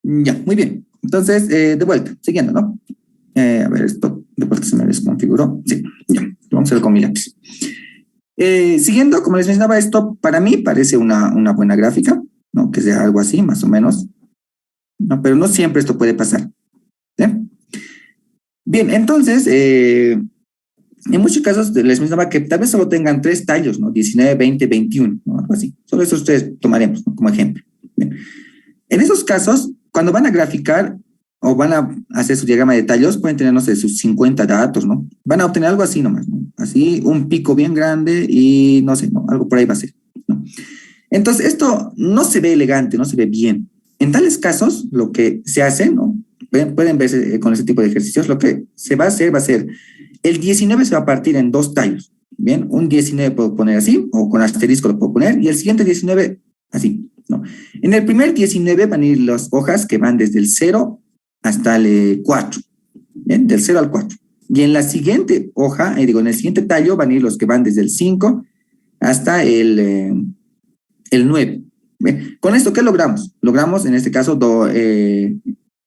Ya, muy bien. Entonces, de vuelta, siguiendo, ¿no? A ver, esto de vuelta se me desconfiguró. Sí, ya, vamos a ver con mi lápiz. Siguiendo, como les mencionaba, esto para mí parece una buena gráfica, ¿no? Que sea algo así, más o menos, ¿no? Pero no siempre esto puede pasar. ¿Sí? Bien, entonces, en muchos casos les mencionaba que tal vez solo tengan 3 tallos, ¿no? 19, 20, 21, ¿no? Algo así. Solo esos 3 tomaremos, ¿no? Como ejemplo. Bien. En esos casos, cuando van a graficar o van a hacer su diagrama de tallos, pueden tener, no sé, sus 50 datos, ¿no? Van a obtener algo así nomás, ¿no? Así, un pico bien grande y no sé, ¿no? Algo por ahí va a ser, ¿no? Entonces, esto no se ve elegante, no se ve bien. En tales casos, lo que se hace, ¿no? Pueden verse con ese tipo de ejercicios, lo que se va a hacer, el 19 se va a partir en 2 tallos, ¿bien? Un 19 puedo poner así, o con asterisco lo puedo poner, y el siguiente 19 así, ¿no? En el primer 19 van a ir las hojas que van desde el 0 hasta el 4, ¿bien? Del 0 al 4. Y en la siguiente hoja, en el siguiente tallo van a ir los que van desde el 5 hasta el 9. ¿Bien? Con esto, ¿qué logramos? Logramos, en este caso,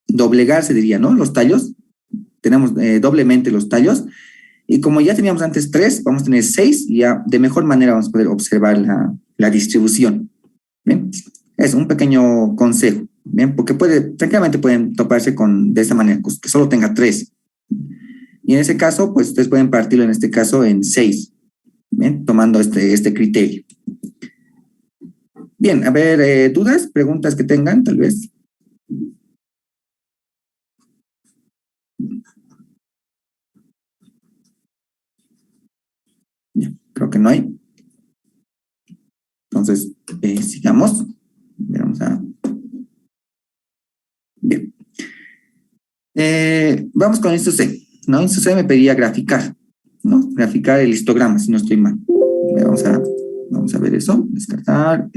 doblegar, se diría, ¿no? Los tallos. Tenemos doblemente los tallos. Y como ya teníamos antes 3, vamos a tener 6 y ya de mejor manera vamos a poder observar la distribución. ¿Bien? Es un pequeño consejo. Bien, porque tranquilamente pueden toparse de esta manera, pues, que solo tenga 3. Y en ese caso, pues ustedes pueden partirlo en este caso en 6, bien, tomando este criterio. Bien, a ver, dudas, preguntas que tengan, tal vez. Ya, creo que no hay. Entonces, sigamos. Vamos a... Bien. Vamos con esto C, ¿no? Esto C me pedía graficar, ¿no? Graficar el histograma, si no estoy mal. Vamos a ver eso, descartar.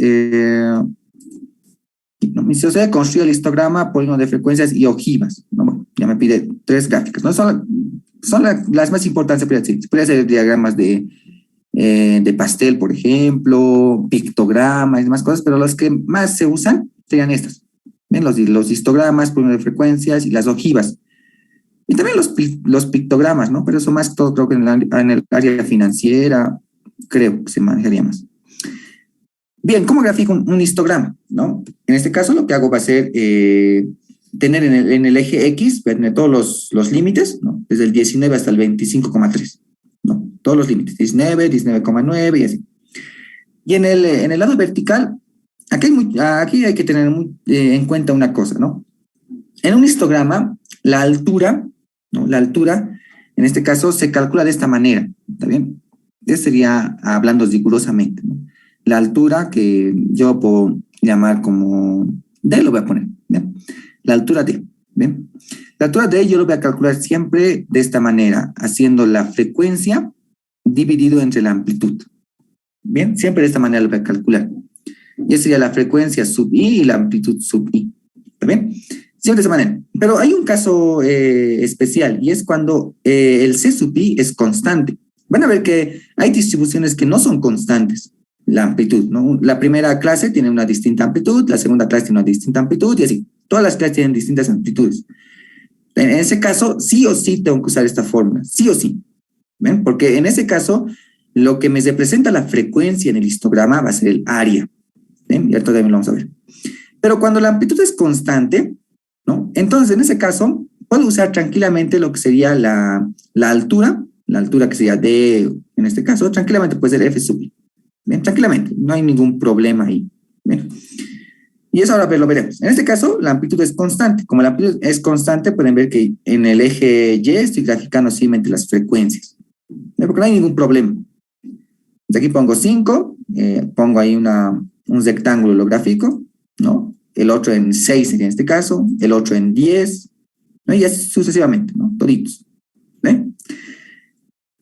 No, mi C construye el histograma, polígono de frecuencias y ojivas, ¿no? Bueno, ya me pide 3 gráficas, ¿no? Son las más importantes, se puede hacer diagramas de pastel, por ejemplo, pictogramas y demás cosas, pero las que más se usan serían estas. ¿Ven? Los histogramas, polígono de frecuencias y las ojivas. Y también los pictogramas, ¿no? Pero eso más que todo creo que en el área financiera, creo que se manejaría más. Bien, ¿cómo grafico un histograma? ¿No? En este caso lo que hago va a ser tener en el eje X, voy a tener todos los límites, ¿no? Desde el 19 hasta el 25,3, ¿no? Todos los límites, 19, 19,9 y así. Y en el lado vertical, aquí hay que tener en cuenta una cosa, ¿no? En un histograma, la altura, ¿no? La altura, en este caso, se calcula de esta manera, ¿está bien? Eso sería hablando rigurosamente, ¿no? La altura que yo puedo llamar como D, lo voy a poner, ¿bien? La altura D, ¿bien? La altura D yo lo voy a calcular siempre de esta manera, haciendo la frecuencia dividido entre la amplitud, ¿bien? Siempre de esta manera lo voy a calcular. Y esa sería la frecuencia sub I y la amplitud sub I, ¿está bien? Siempre de esa manera. Pero hay un caso especial y es cuando el C sub I es constante. Van a ver que hay distribuciones que no son constantes. La amplitud, ¿no? La primera clase tiene una distinta amplitud, la segunda clase tiene una distinta amplitud y así. Todas las clases tienen distintas amplitudes. En ese caso, sí o sí tengo que usar esta fórmula, sí o sí. ¿Ven? Porque en ese caso, lo que me representa la frecuencia en el histograma va a ser el área. ¿Ven? Y ahora también lo vamos a ver. Pero cuando la amplitud es constante, ¿no? Entonces, en ese caso, puedo usar tranquilamente lo que sería la altura que sería D, en este caso, tranquilamente puede ser F sub I. Bien, tranquilamente, no hay ningún problema ahí. Bien. Y eso ahora lo veremos. En este caso, la amplitud es constante. Como la amplitud es constante, pueden ver que en el eje Y estoy graficando simplemente las frecuencias. ¿Bien? Porque no hay ningún problema. Entonces aquí pongo 5, pongo ahí un rectángulo, lo grafico, ¿no? El otro en 6 en este caso, el otro en 10, ¿no? Y así sucesivamente, ¿no? Toditos. ¿Ven?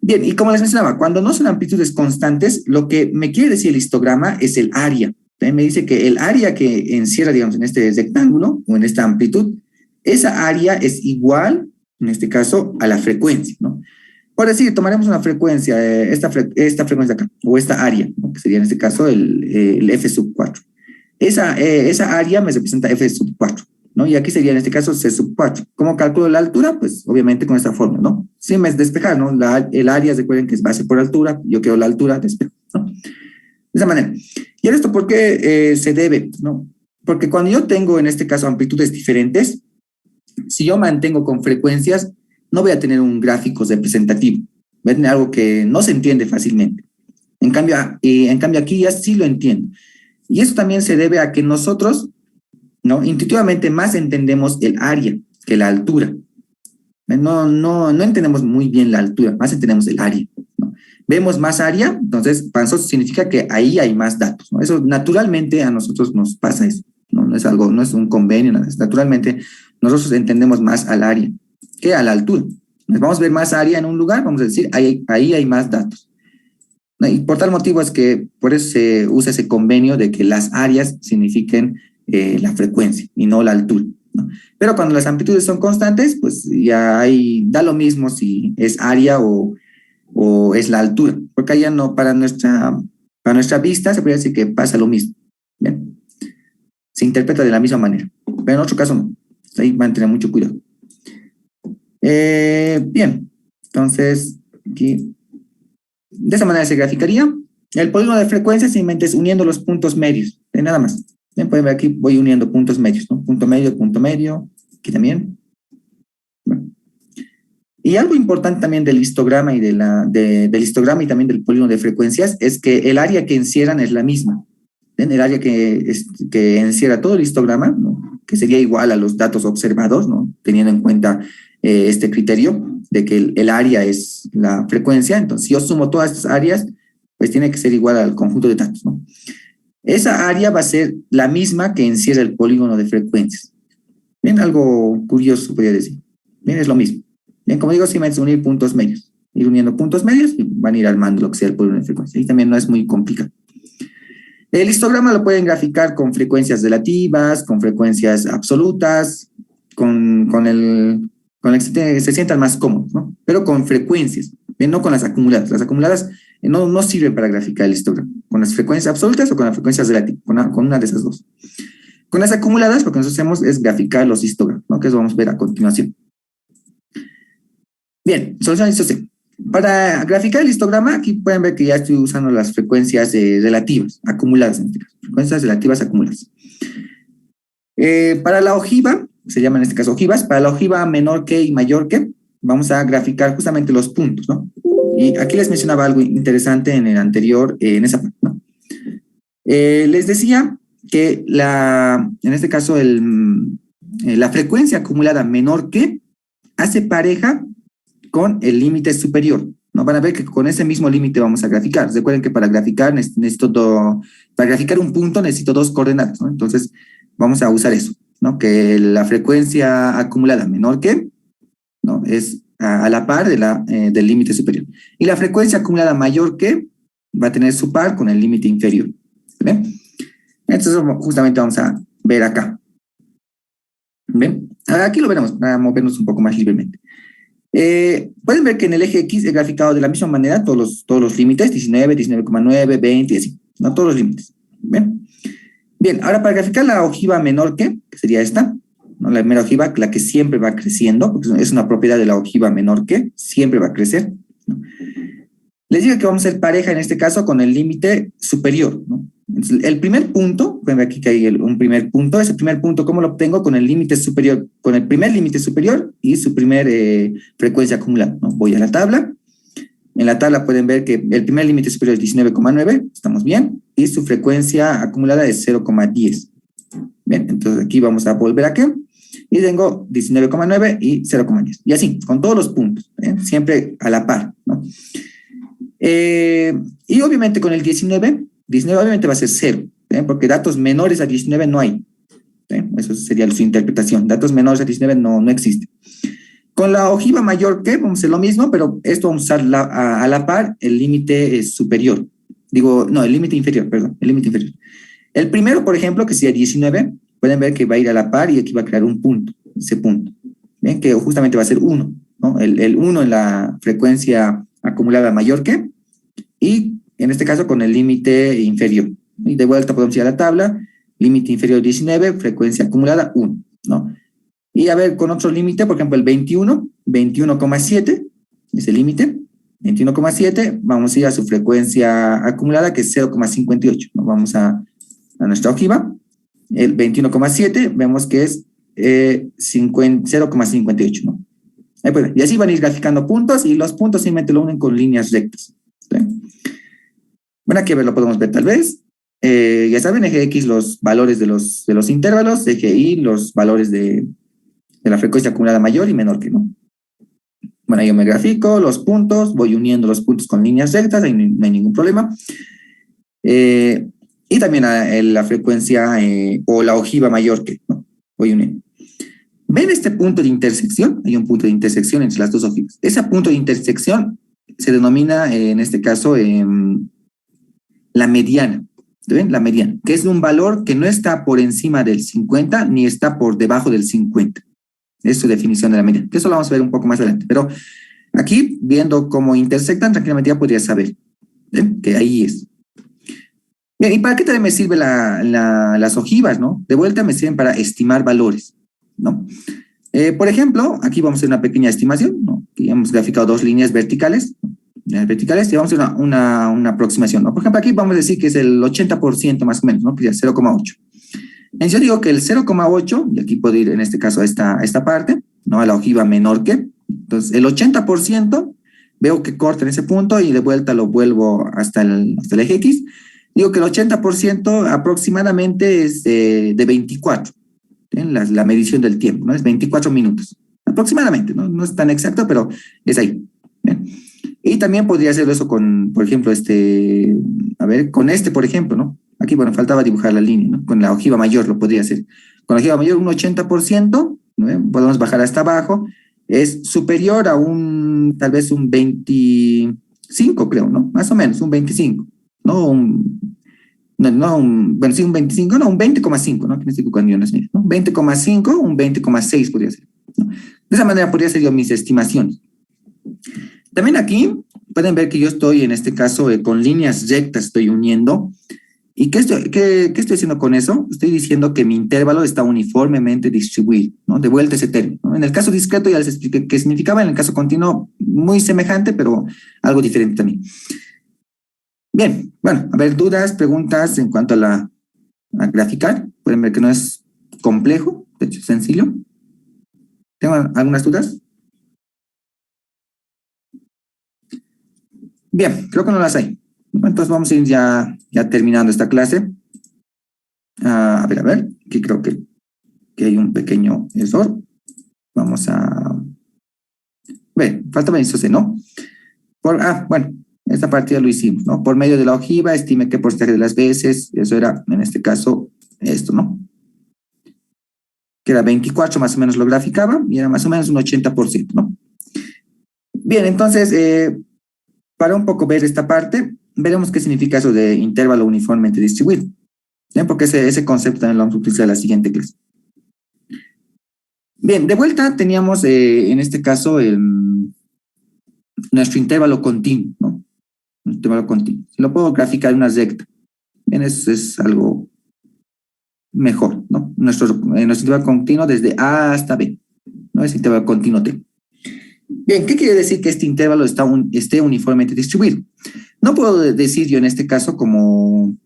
Bien, y como les mencionaba, cuando no son amplitudes constantes, lo que me quiere decir el histograma es el área. ¿Ven? Me dice que el área que encierra, digamos, en este rectángulo o en esta amplitud, esa área es igual, en este caso, a la frecuencia, ¿no? Por decir, tomaremos una frecuencia, esta frecuencia acá, o esta área, ¿no? Que sería en este caso el F sub 4. Esa área me representa F sub 4. ¿no? Y aquí sería en este caso C sub 4. ¿Cómo calculo la altura? Pues obviamente con esta forma, ¿no? Sin despejar, ¿no? El área, recuerden que es base por altura, yo quiero la altura, despejo, ¿no? De esa manera. ¿Y esto por qué se debe, no? Porque cuando yo tengo en este caso amplitudes diferentes, si yo mantengo con frecuencias, no voy a tener un gráfico representativo, voy a tener algo que no se entiende fácilmente. En cambio aquí ya sí lo entiendo. Y eso también se debe a que nosotros, ¿no? Intuitivamente más entendemos el área que la altura. No entendemos muy bien la altura, más entendemos el área, ¿no? Vemos más área, entonces para nosotros significa que ahí hay más datos, ¿no? Eso naturalmente a nosotros nos pasa eso, ¿no? No es algo, no es un convenio, nada, naturalmente nosotros entendemos más al área que a la altura. Nos vamos a ver más área en un lugar, vamos a decir, ahí hay más datos. Y por tal motivo es que por eso se usa ese convenio de que las áreas signifiquen la frecuencia y no la altura, ¿no? Pero cuando las amplitudes son constantes, pues ya ahí da lo mismo si es área o es la altura, porque allá no, para nuestra vista se podría decir que pasa lo mismo. ¿Bien? Se interpreta de la misma manera, pero en otro caso no. Ahí van a tener mucho cuidado. Bien, entonces aquí de esa manera se graficaría. El polígono de frecuencia simplemente es uniendo los puntos medios, nada más. Bien, pueden ver aquí voy uniendo puntos medios, ¿no? Punto medio, aquí también. Bueno. Y algo importante también del histograma y del histograma y también del polígono de frecuencias es que el área que encierran es la misma. ¿Ven? El área que encierra todo el histograma, ¿no? Que sería igual a los datos observados, ¿no? Teniendo en cuenta este criterio de que el área es la frecuencia. Entonces, si yo sumo todas estas áreas, pues tiene que ser igual al conjunto de datos, ¿no? Esa área va a ser la misma que encierra el polígono de frecuencias. Bien, algo curioso podría decir. Bien, es lo mismo. Bien, como digo, simplemente unir puntos medios. Ir uniendo puntos medios y van a ir armando lo que sea el polígono de frecuencias. Y también no es muy complicado. El histograma lo pueden graficar con frecuencias relativas, con frecuencias absolutas, con el que se sientan más cómodos, ¿no? Pero con frecuencias, no con las acumuladas. Las acumuladas no sirven para graficar el histograma. Con las frecuencias absolutas o con las frecuencias relativas, con una de esas dos. Con las acumuladas, lo que nosotros hacemos es graficar los histogramas, ¿no? Que eso vamos a ver a continuación. Bien, solución C. Para graficar el histograma, aquí pueden ver que ya estoy usando las frecuencias relativas, acumuladas en este caso. Frecuencias relativas acumuladas. Para la ojiva, se llaman en este caso ojivas, para la ojiva menor que y mayor que, vamos a graficar justamente los puntos, ¿no? Y aquí les mencionaba algo interesante en el anterior, en esa parte, ¿no? Les decía que en este caso la frecuencia acumulada menor que hace pareja con el límite superior, ¿no? Van a ver que con ese mismo límite vamos a graficar. Recuerden que para graficar para graficar un punto necesito dos coordenadas, ¿no? Entonces vamos a usar eso, ¿no? Que la frecuencia acumulada menor que, ¿no? Es a la par del límite superior. Y la frecuencia acumulada mayor que va a tener su par con el límite inferior. ¿Ven? Entonces justamente vamos a ver acá. ¿Ven? Aquí lo veremos para movernos un poco más libremente. Pueden ver que en el eje X he graficado de la misma manera todos los límites, 19, 19,9, 20 y así, ¿no? Todos los límites. ¿Ven? Bien, ahora para graficar la ojiva menor que sería esta, ¿no? La primera ojiva, la que siempre va creciendo, porque es una propiedad de la ojiva menor que siempre va a crecer, ¿no? Les digo que vamos a ser pareja en este caso con el límite superior, ¿no? Entonces, el primer punto, pueden ver aquí que hay un primer punto, ese primer punto, ¿cómo lo obtengo? Con el límite superior, con el primer límite superior y su primer frecuencia acumulada, ¿no? Voy a la tabla. En la tabla pueden ver que el primer límite superior es 19,9, estamos bien, y su frecuencia acumulada es 0,10. Bien, entonces aquí vamos a volver acá y tengo 19,9 y 0,10. Y así, con todos los puntos, siempre a la par, ¿no? Y obviamente con el 19 obviamente va a ser 0, porque datos menores a 19 no hay. Eso sería su interpretación. Datos menores a 19 no existen. Con la ojiva mayor que vamos a hacer lo mismo, pero esto vamos a usar a la par el límite superior. El límite inferior, perdón, el límite inferior. El primero, por ejemplo, que sería 19, pueden ver que va a ir a la par y aquí va a crear un punto, ese punto. ¿Ven? Que justamente va a ser 1, ¿no? El 1 en la frecuencia acumulada mayor que, y en este caso con el límite inferior. Y de vuelta podemos ir a la tabla, límite inferior 19, frecuencia acumulada 1. ¿no? Y a ver, con otro límite, por ejemplo, el 21,7 es el límite. 21,7, vamos a ir a su frecuencia acumulada, que es 0,58, ¿no? Vamos a nuestra ojiva. El 21,7 vemos que es 0,58, ¿no? Ahí pueden. Y así van a ir graficando puntos, y los puntos simplemente lo unen con líneas rectas, ¿sí? Bueno, aquí a ver, lo podemos ver tal vez. Ya saben, eje X los valores de los intervalos, eje Y los valores de la frecuencia acumulada mayor y menor que no. Bueno, yo me grafico los puntos, voy uniendo los puntos con líneas rectas, ahí no hay ningún problema. Y también la frecuencia o la ojiva mayor que, ¿no? Voy uniendo. ¿Ven este punto de intersección? Hay un punto de intersección entre las dos ojivas. Ese punto de intersección se denomina, en este caso, la mediana. ¿Ven? La mediana, que es un valor que no está por encima del 50 ni está por debajo del 50. Es su definición de la mediana, que eso lo vamos a ver un poco más adelante. Pero aquí, viendo cómo intersectan, tranquilamente ya podría saber, ¿ven? Que ahí es. Bien, ¿y para qué también me sirven las ojivas, no? De vuelta me sirven para estimar valores, ¿no? Por ejemplo, aquí vamos a hacer una pequeña estimación, ¿no? Aquí hemos graficado dos líneas verticales, y vamos a hacer una aproximación, ¿no? Por ejemplo, aquí vamos a decir que es el 80% más o menos, ¿no? Que es 0,8. Entonces yo digo que el 0,8, y aquí puedo ir en este caso a esta parte, ¿no? A la ojiva menor que. Entonces el 80% veo que corta en ese punto y de vuelta lo vuelvo hasta el eje X. Digo que el 80% aproximadamente es de 24. ¿Sí? La medición del tiempo, ¿no? Es 24 minutos. Aproximadamente, ¿no? No es tan exacto, pero es ahí. ¿Bien? Y también podría hacerlo eso con, por ejemplo, con por ejemplo, ¿no? Aquí, bueno, faltaba dibujar la línea, ¿no? Con la ojiva mayor lo podría hacer. Con la ojiva mayor, un 80%, ¿no? Podemos bajar hasta abajo, es superior a tal vez un 25, creo, ¿no? Más o menos, un 25, ¿no? Un 25, no, un 20,5, ¿no? Que me estoy equivocando yo, ¿no? 20,5, un 20,6 podría ser, ¿no? De esa manera podría ser yo mis estimaciones. También aquí pueden ver que yo estoy, en este caso, con líneas rectas estoy uniendo. ¿Y qué estoy haciendo con eso? Estoy diciendo que mi intervalo está uniformemente distribuido, ¿no? De vuelta ese término, ¿no? En el caso discreto ya les expliqué qué significaba, en el caso continuo muy semejante, pero algo diferente también. Bien, bueno, a ver, dudas, preguntas en cuanto a graficar. Pueden ver que no es complejo, de hecho es sencillo. ¿Tengo algunas dudas? Bien, creo que no las hay. Entonces vamos a ir ya terminando esta clase. A ver, aquí creo que hay un pequeño error. Vamos a ver, falta eso, ¿no? Bueno, esta parte ya lo hicimos, ¿no? Por medio de la ojiva, estime qué porcentaje de las veces, eso era, en este caso, esto, ¿no? Que era 24, más o menos lo graficaba, y era más o menos un 80%, ¿no? Bien, entonces, para un poco ver esta parte, veremos qué significa eso de intervalo uniformemente distribuido. ¿Bien? Porque ese concepto también lo vamos a utilizar en la siguiente clase. Bien, de vuelta teníamos en este caso nuestro intervalo continuo, ¿no? Intervalo continuo. Lo puedo graficar en una recta. Bien, eso es algo mejor, ¿no? Nuestro intervalo continuo desde A hasta B, ¿no? Es intervalo continuo T. Bien, ¿qué quiere decir que este intervalo esté uniformemente distribuido? No puedo decir yo en este caso como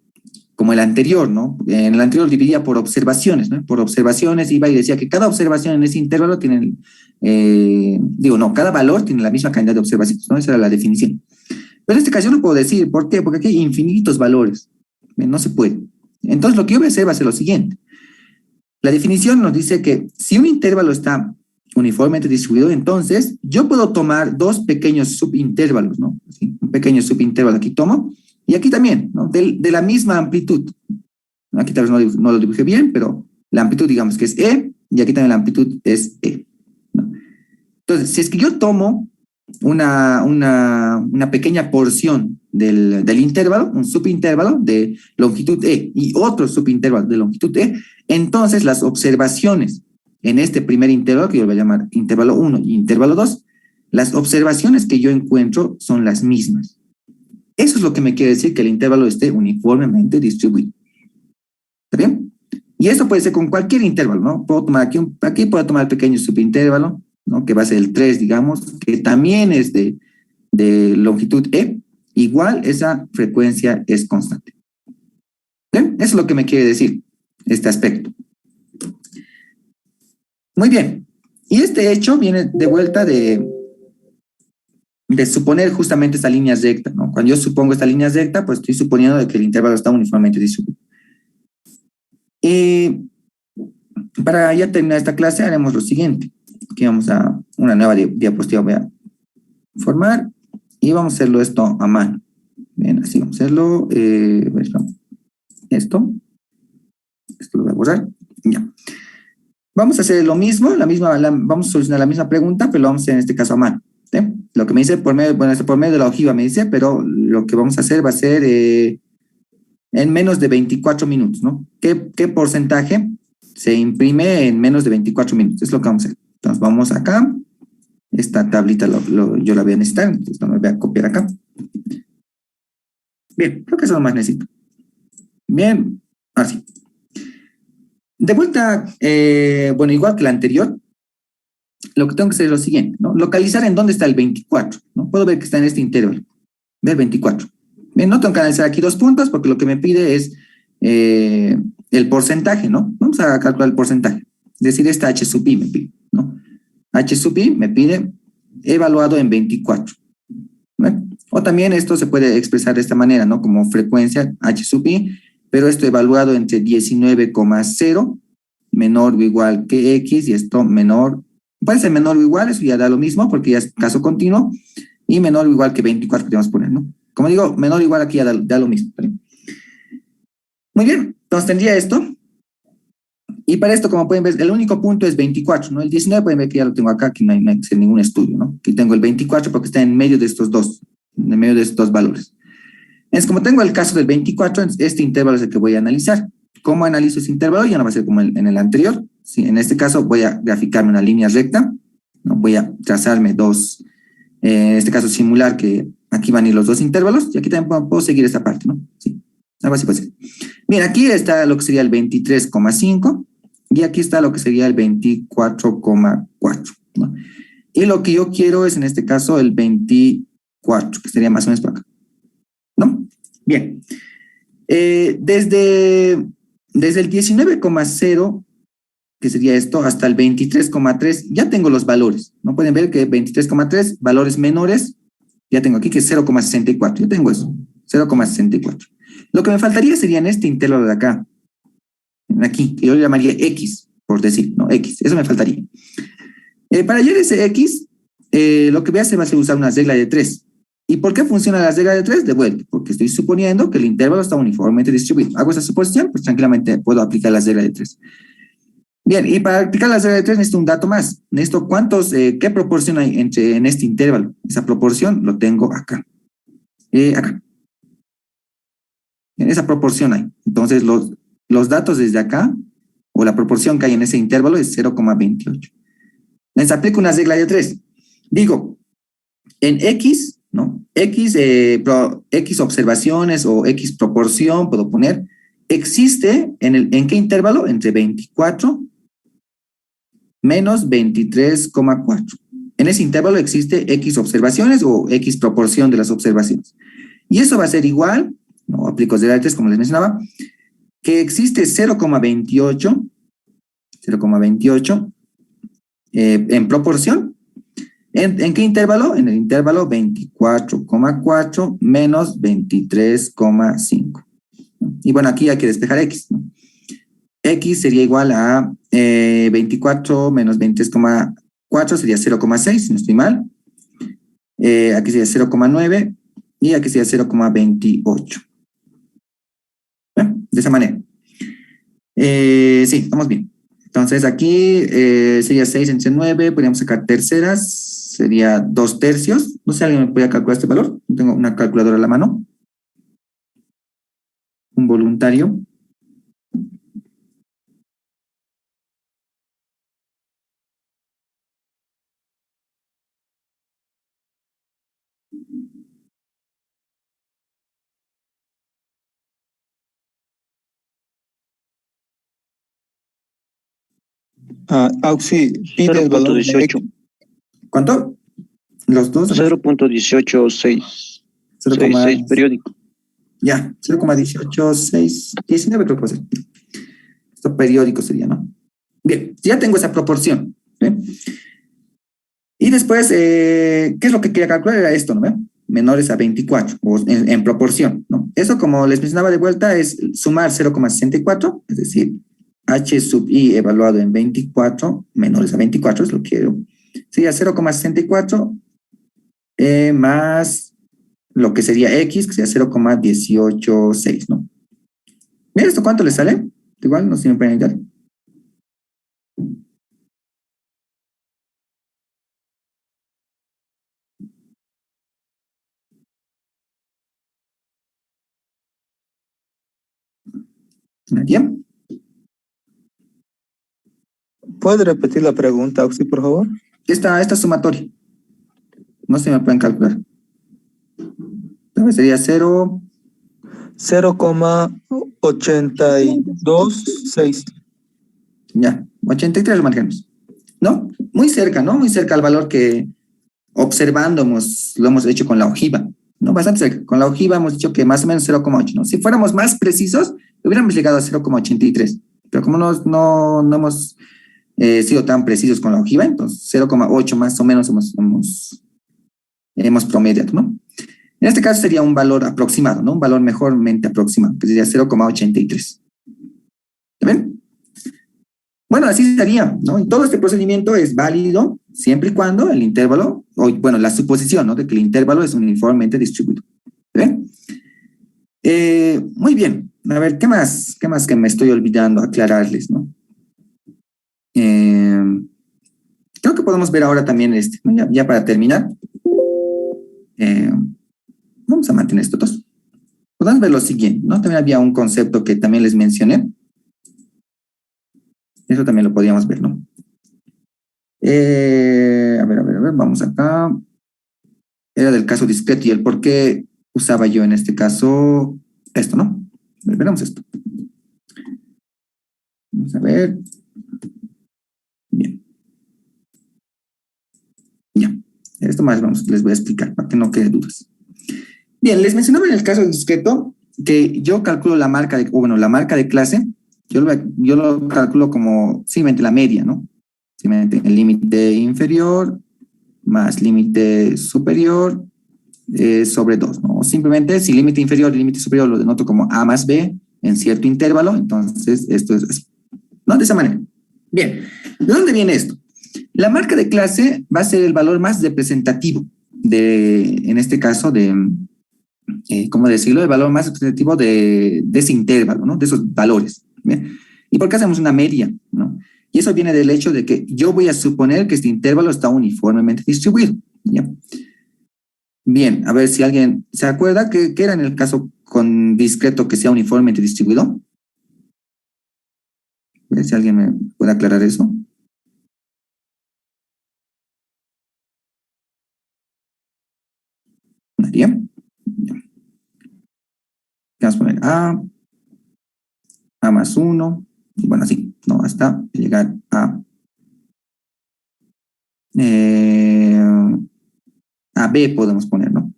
el anterior, ¿no? En el anterior dividía por observaciones, ¿no? Por observaciones iba y decía que cada observación en ese intervalo tiene, cada valor tiene la misma cantidad de observaciones, ¿no? Esa era la definición. Pero en este caso yo no puedo decir, ¿por qué? Porque aquí hay infinitos valores, no se puede. Entonces lo que yo voy a hacer va a ser lo siguiente. La definición nos dice que si un intervalo está uniformemente distribuido, entonces yo puedo tomar dos pequeños subintervalos, ¿no? ¿Sí? Un pequeño subintervalo aquí tomo, y aquí también, ¿no? De la misma amplitud. Aquí tal vez no lo dibujé bien, pero la amplitud digamos que es E, y aquí también la amplitud es E, ¿no? Entonces, si es que yo tomo una pequeña porción del intervalo, un subintervalo de longitud E, y otro subintervalo de longitud E, entonces las observaciones en este primer intervalo, que yo lo voy a llamar intervalo 1 y intervalo 2, las observaciones que yo encuentro son las mismas. Eso es lo que me quiere decir que el intervalo esté uniformemente distribuido. ¿Está bien? Y eso puede ser con cualquier intervalo, ¿no? Puedo tomar aquí puedo tomar el pequeño subintervalo, ¿no? Que va a ser el 3, digamos, que también es de longitud E. Igual esa frecuencia es constante. ¿Bien? Eso es lo que me quiere decir este aspecto. Muy bien. Y este hecho viene de vuelta de suponer justamente esta línea recta, ¿no? Cuando yo supongo esta línea recta, pues estoy suponiendo de que el intervalo está uniformemente distribuido. Y para ya terminar esta clase haremos lo siguiente. Aquí vamos a una nueva diapositiva, voy a formar y vamos a hacerlo esto a mano. Bien, así vamos a hacerlo. Esto lo voy a borrar. Ya. Vamos a hacer lo mismo, vamos a solucionar la misma pregunta, pero lo vamos a hacer en este caso a mano. ¿Sí? Lo que me dice por medio de la ojiva me dice, pero lo que vamos a hacer va a ser en menos de 24 minutos, ¿no? ¿Qué porcentaje se imprime en menos de 24 minutos? Es lo que vamos a hacer. Entonces vamos acá. Esta tablita yo la voy a necesitar, entonces lo voy a copiar acá. Bien, creo que eso es lo más necesito. Bien, así. De vuelta, bueno, igual que la anterior, lo que tengo que hacer es lo siguiente, ¿no? Localizar en dónde está el 24, ¿no? Puedo ver que está en este intervalo, ver 24. Bien, no tengo que analizar aquí 2 puntos porque lo que me pide es el porcentaje, ¿no? Vamos a calcular el porcentaje. Es decir, esta H sub I me pide, ¿no? H sub I me pide evaluado en 24. ¿No? O también esto se puede expresar de esta manera, ¿no? Como frecuencia H sub I, pero esto evaluado entre 19,0 menor o igual que X y esto menor, puede ser menor o igual, eso ya da lo mismo porque ya es caso continuo, y menor o igual que 24 que podemos poner, ¿no? Como digo, menor o igual aquí ya da lo mismo. ¿Vale? Muy bien, entonces tendría esto. Y para esto, como pueden ver, el único punto es 24, ¿no? El 19 pueden ver que ya lo tengo acá, aquí no hay que hacer ningún estudio, ¿no? Aquí tengo el 24 porque está en medio de estos dos, en medio de estos dos valores. Es como tengo el caso del 24, este intervalo es el que voy a analizar. ¿Cómo analizo ese intervalo? Ya no va a ser como en el anterior. ¿Sí? En este caso voy a graficarme una línea recta, ¿no? Voy a trazarme dos, en este caso simular que aquí van a ir los dos intervalos y aquí también puedo seguir esta parte, ¿no? Sí, algo así puede ser. Bien, aquí está lo que sería el 23,5 y aquí está lo que sería el 24,4, ¿no? Y lo que yo quiero es en este caso el 24, que sería más o menos por acá, ¿no? Bien. Desde el 19,0, que sería esto, hasta el 23,3, ya tengo los valores, ¿no? Pueden ver que 23,3, valores menores, ya tengo aquí que es 0,64, yo tengo eso, 0,64. Lo que me faltaría sería en este intervalo de acá, aquí, que yo le llamaría X, por decir, ¿no? X, eso me faltaría. Para hallar ese X, lo que voy a hacer va a ser usar una regla de 3. ¿Y por qué funciona la regla de 3? De vuelta, porque estoy suponiendo que el intervalo está uniformemente distribuido. Hago esa suposición, pues tranquilamente puedo aplicar la regla de 3. Bien, y para aplicar la regla de 3 necesito un dato más. Necesito qué proporción hay en este intervalo. Esa proporción lo tengo acá. Acá. En esa proporción hay. Entonces, los datos desde acá, o la proporción que hay en ese intervalo es 0,28. Les aplico una regla de 3. Digo, en X, ¿no? X observaciones o X proporción, puedo poner, existe ¿en qué intervalo? Entre 24 menos 23,4. En ese intervalo existe X observaciones o X proporción de las observaciones. Y eso va a ser igual, no aplico regla de 3 como les mencionaba, que existe 0,28 en proporción. ¿En qué intervalo? En el intervalo 24,4 menos 23,5. Y bueno, aquí hay que despejar X, ¿no? X sería igual a 24 menos 23,4 sería 0,6, si no estoy mal. Aquí sería 0,9 y aquí sería 0,28. De esa manera. Sí, estamos bien. Entonces aquí sería 6 entre 9, podríamos sacar terceras, sería 2 tercios. No sé si alguien me puede calcular este valor. No tengo una calculadora a la mano. Un voluntario. Auxi, pide el valor de 0.18. X. ¿Cuánto? Los dos. 0.186. 6 periódico. Ya, 0,18619 creo que va a ser. Esto periódico sería, ¿no? Bien, ya tengo esa proporción. ¿Ve? Y después, ¿qué es lo que quería calcular? Era esto, ¿no? ¿Ve? Menores a 24, o en proporción, ¿no? Eso, como les mencionaba de vuelta, es sumar 0,64, es decir, H sub I evaluado en 24, menores a 24, es lo que quiero. Sería 0,64 más lo que sería X, que sería 0,186, ¿no? Mira, ¿esto cuánto le sale? Igual, no sé si me pueden ayudar. ¿Nadie? ¿Puede repetir la pregunta, Auxi, por favor? Esta sumatoria. No se me pueden calcular. Entonces sería 0,826. ya, 83 lo manejamos. ¿No? Muy cerca, ¿no? Muy cerca al valor que observando lo hemos hecho con la ojiva, ¿no? Bastante cerca. Con la ojiva hemos dicho que más o menos 0,8, ¿no? Si fuéramos más precisos, hubiéramos llegado a 0,83. Pero como no hemos sido tan precisos con la ojiva, entonces 0,8 más o menos hemos promediado, ¿no? En este caso sería un valor aproximado, ¿no? Un valor mejormente aproximado, que sería 0,83. ¿Está bien? Bueno, así sería, ¿no? Y todo este procedimiento es válido siempre y cuando el intervalo, bueno, la suposición, ¿no? De que el intervalo es uniformemente distribuido. ¿Ven? Muy bien. A ver, ¿qué más? ¿Qué más que me estoy olvidando aclararles, ¿no? Creo que podemos ver ahora también ¿no? Ya para terminar. Vamos a mantener estos dos. Podemos ver lo siguiente, ¿no? También había un concepto que también les mencioné. Eso también lo podríamos ver, ¿no? A ver, vamos acá. Era del caso discreto y el por qué usaba yo en este caso esto, ¿no? Veremos esto. Vamos a ver. Bien. Ya. Esto más les voy a explicar para que no quede dudas. Bien, les mencionaba en el caso discreto que yo calculo la marca la marca de clase, yo lo calculo como simplemente la media, ¿no? Simplemente el límite inferior más límite superior sobre 2, ¿no? O simplemente si límite inferior y límite superior lo denoto como A más B en cierto intervalo, entonces esto es así, ¿no? De esa manera. Bien, ¿de dónde viene esto? La marca de clase va a ser el valor más representativo en este caso, ¿cómo decirlo? El valor más representativo de ese intervalo, ¿no? De esos valores. ¿Bien? ¿Y por qué hacemos una media? ¿No? Y eso viene del hecho de que yo voy a suponer que este intervalo está uniformemente distribuido. ¿Ya? Bien, a ver si alguien se acuerda que era en el caso con discreto que sea uniformemente distribuido. A ver si alguien me puede aclarar eso. ¿Nadie? Vamos a poner A más 1, y bueno, así, ¿no? Hasta llegar a B podemos poner, ¿no?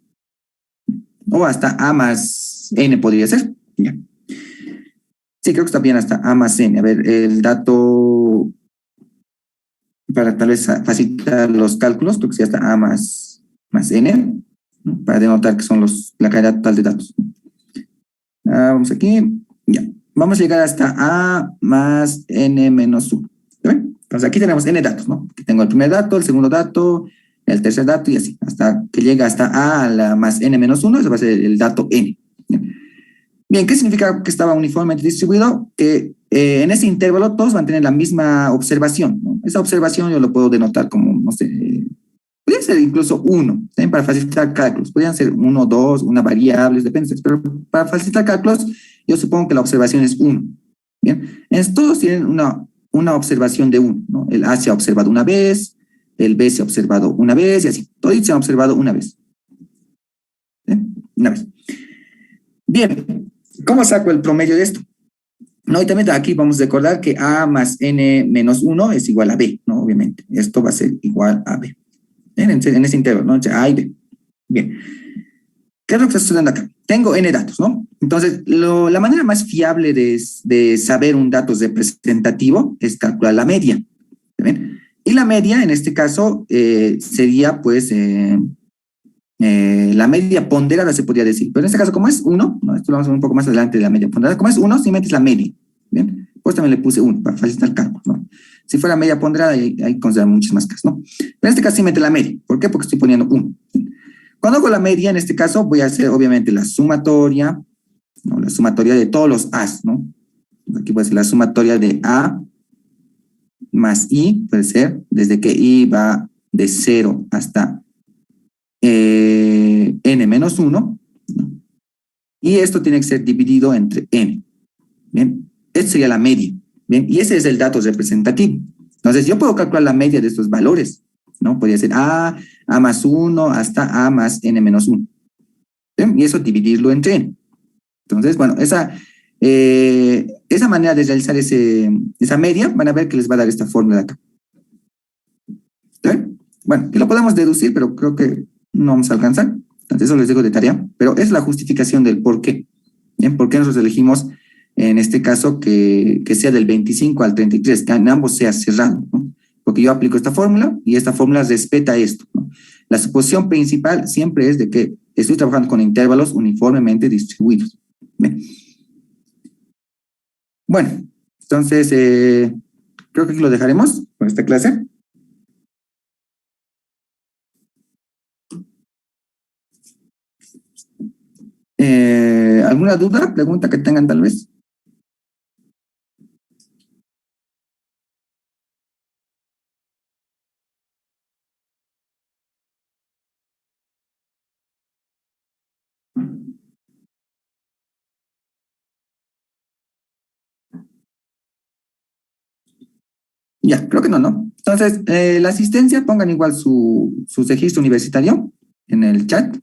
O hasta A más N podría ser. Ya. Sí, creo que está bien hasta A más N. A ver, el dato para tal vez facilitar los cálculos, creo que sí hasta A más N, ¿no? Para denotar que son la cantidad total de datos. Vamos aquí, ya. Vamos a llegar hasta A más N menos 1. ¿Ven? Entonces aquí tenemos N datos, ¿no? Aquí tengo el primer dato, el segundo dato, el tercer dato y así, hasta que llega hasta A la más N menos 1, eso va a ser el dato N. Bien, ¿qué significa que estaba uniformemente distribuido? Que en ese intervalo todos van a tener la misma observación, ¿no? Esa observación yo lo puedo denotar como, no sé, podría ser incluso 1, ¿sí? Para facilitar cálculos. Podrían ser 1, 2, una variable, depende. Pero para facilitar cálculos, yo supongo que la observación es 1. Bien, entonces todos tienen una observación de 1, ¿no? El A se ha observado una vez, el B se ha observado una vez y así. Todos se han observado una vez. ¿Sí? Una vez. Bien, ¿cómo saco el promedio de esto? No, y también aquí vamos a recordar que A más N menos 1 es igual a B, ¿no? Obviamente, esto va a ser igual a B. En ese intervalo, ¿no? Entre A y B. Bien. ¿Qué es lo que está sucediendo acá? Tengo N datos, ¿no? Entonces, la manera más fiable de saber un dato representativo es calcular la media. ¿Bien? Y la media, en este caso, sería, pues, la media ponderada, se podría decir. Pero en este caso, como es 1, ¿no? Esto lo vamos a ver un poco más adelante de la media ponderada. Como es 1, simplemente es la media. ¿Bien? Pues también le puse 1 para facilitar el cálculo, ¿no? Si fuera media ponderada, hay considerar muchas más casos, ¿no? Pero en este caso, simplemente la media. ¿Por qué? Porque estoy poniendo 1. Cuando hago la media, en este caso, voy a hacer, obviamente, la sumatoria, ¿no? La sumatoria de todos los A's, ¿no? Aquí puede ser la sumatoria de A más I, puede ser, desde que I va de 0 hasta N menos 1, ¿no? Y esto tiene que ser dividido entre N. Bien, esta sería la media. Bien, y ese es el dato representativo. Entonces, yo puedo calcular la media de estos valores, ¿no? Podría ser A más 1 hasta A más N menos 1. ¿Bien? Y eso dividirlo entre N. Entonces, bueno, esa manera de realizar esa media, van a ver que les va a dar esta fórmula de acá. ¿Bien? Bueno, que lo podemos deducir, pero creo que no vamos a alcanzar. Entonces, eso les digo de tarea, pero es la justificación del por qué. Bien, por qué nosotros elegimos, en este caso, que sea del 25 al 33, que en ambos sea cerrado, ¿no? Porque yo aplico esta fórmula y esta fórmula respeta esto, ¿no? La suposición principal siempre es de que estoy trabajando con intervalos uniformemente distribuidos. Bien. Bueno, entonces, creo que aquí lo dejaremos con esta clase. ¿Alguna duda, pregunta que tengan tal vez? Ya, creo que no, ¿no? Entonces, la asistencia, pongan igual su registro universitario en el chat.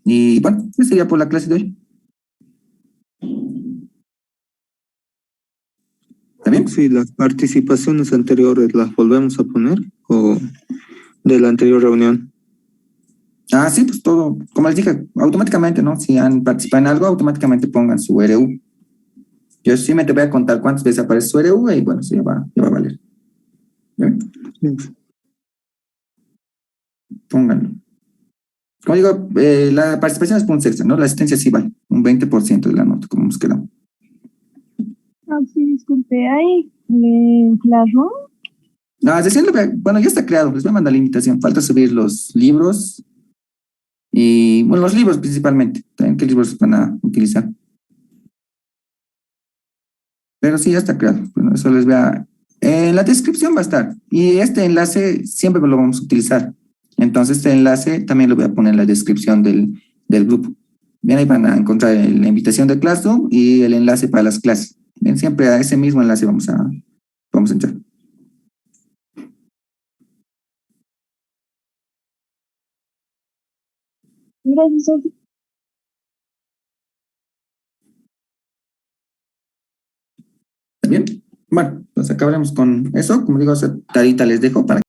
Y bueno, eso sería por la clase de hoy. ¿Está bien? Si las participaciones anteriores las volvemos a poner o de la anterior reunión. Ah, sí, pues todo, como les dije, automáticamente, ¿no? Si han participado en algo, automáticamente pongan su RU. Yo simplemente voy a contar cuántas veces aparece su RU y bueno, eso ya va a valer. ¿Bien? Sí. Pónganlo. Como digo, la participación es punto extra, ¿no? La asistencia sí vale, un 20% de la nota, como hemos quedado. Ah, sí, disculpe, ¿hay Classroom? Recién bueno, ya está creado, les voy a mandar la invitación. Falta subir los libros y, bueno, los libros principalmente. ¿También qué libros van a utilizar? Pero sí, ya está creado. Bueno, eso les voy a... En la descripción va a estar. Y este enlace siempre lo vamos a utilizar. Entonces, este enlace también lo voy a poner en la descripción del grupo. Bien, ahí van a encontrar la invitación de Classroom y el enlace para las clases. Bien, siempre a ese mismo enlace vamos a entrar. Gracias, Sofi. ¿Está bien? Bueno, pues acabaremos con eso. Como digo, esa tarita les dejo para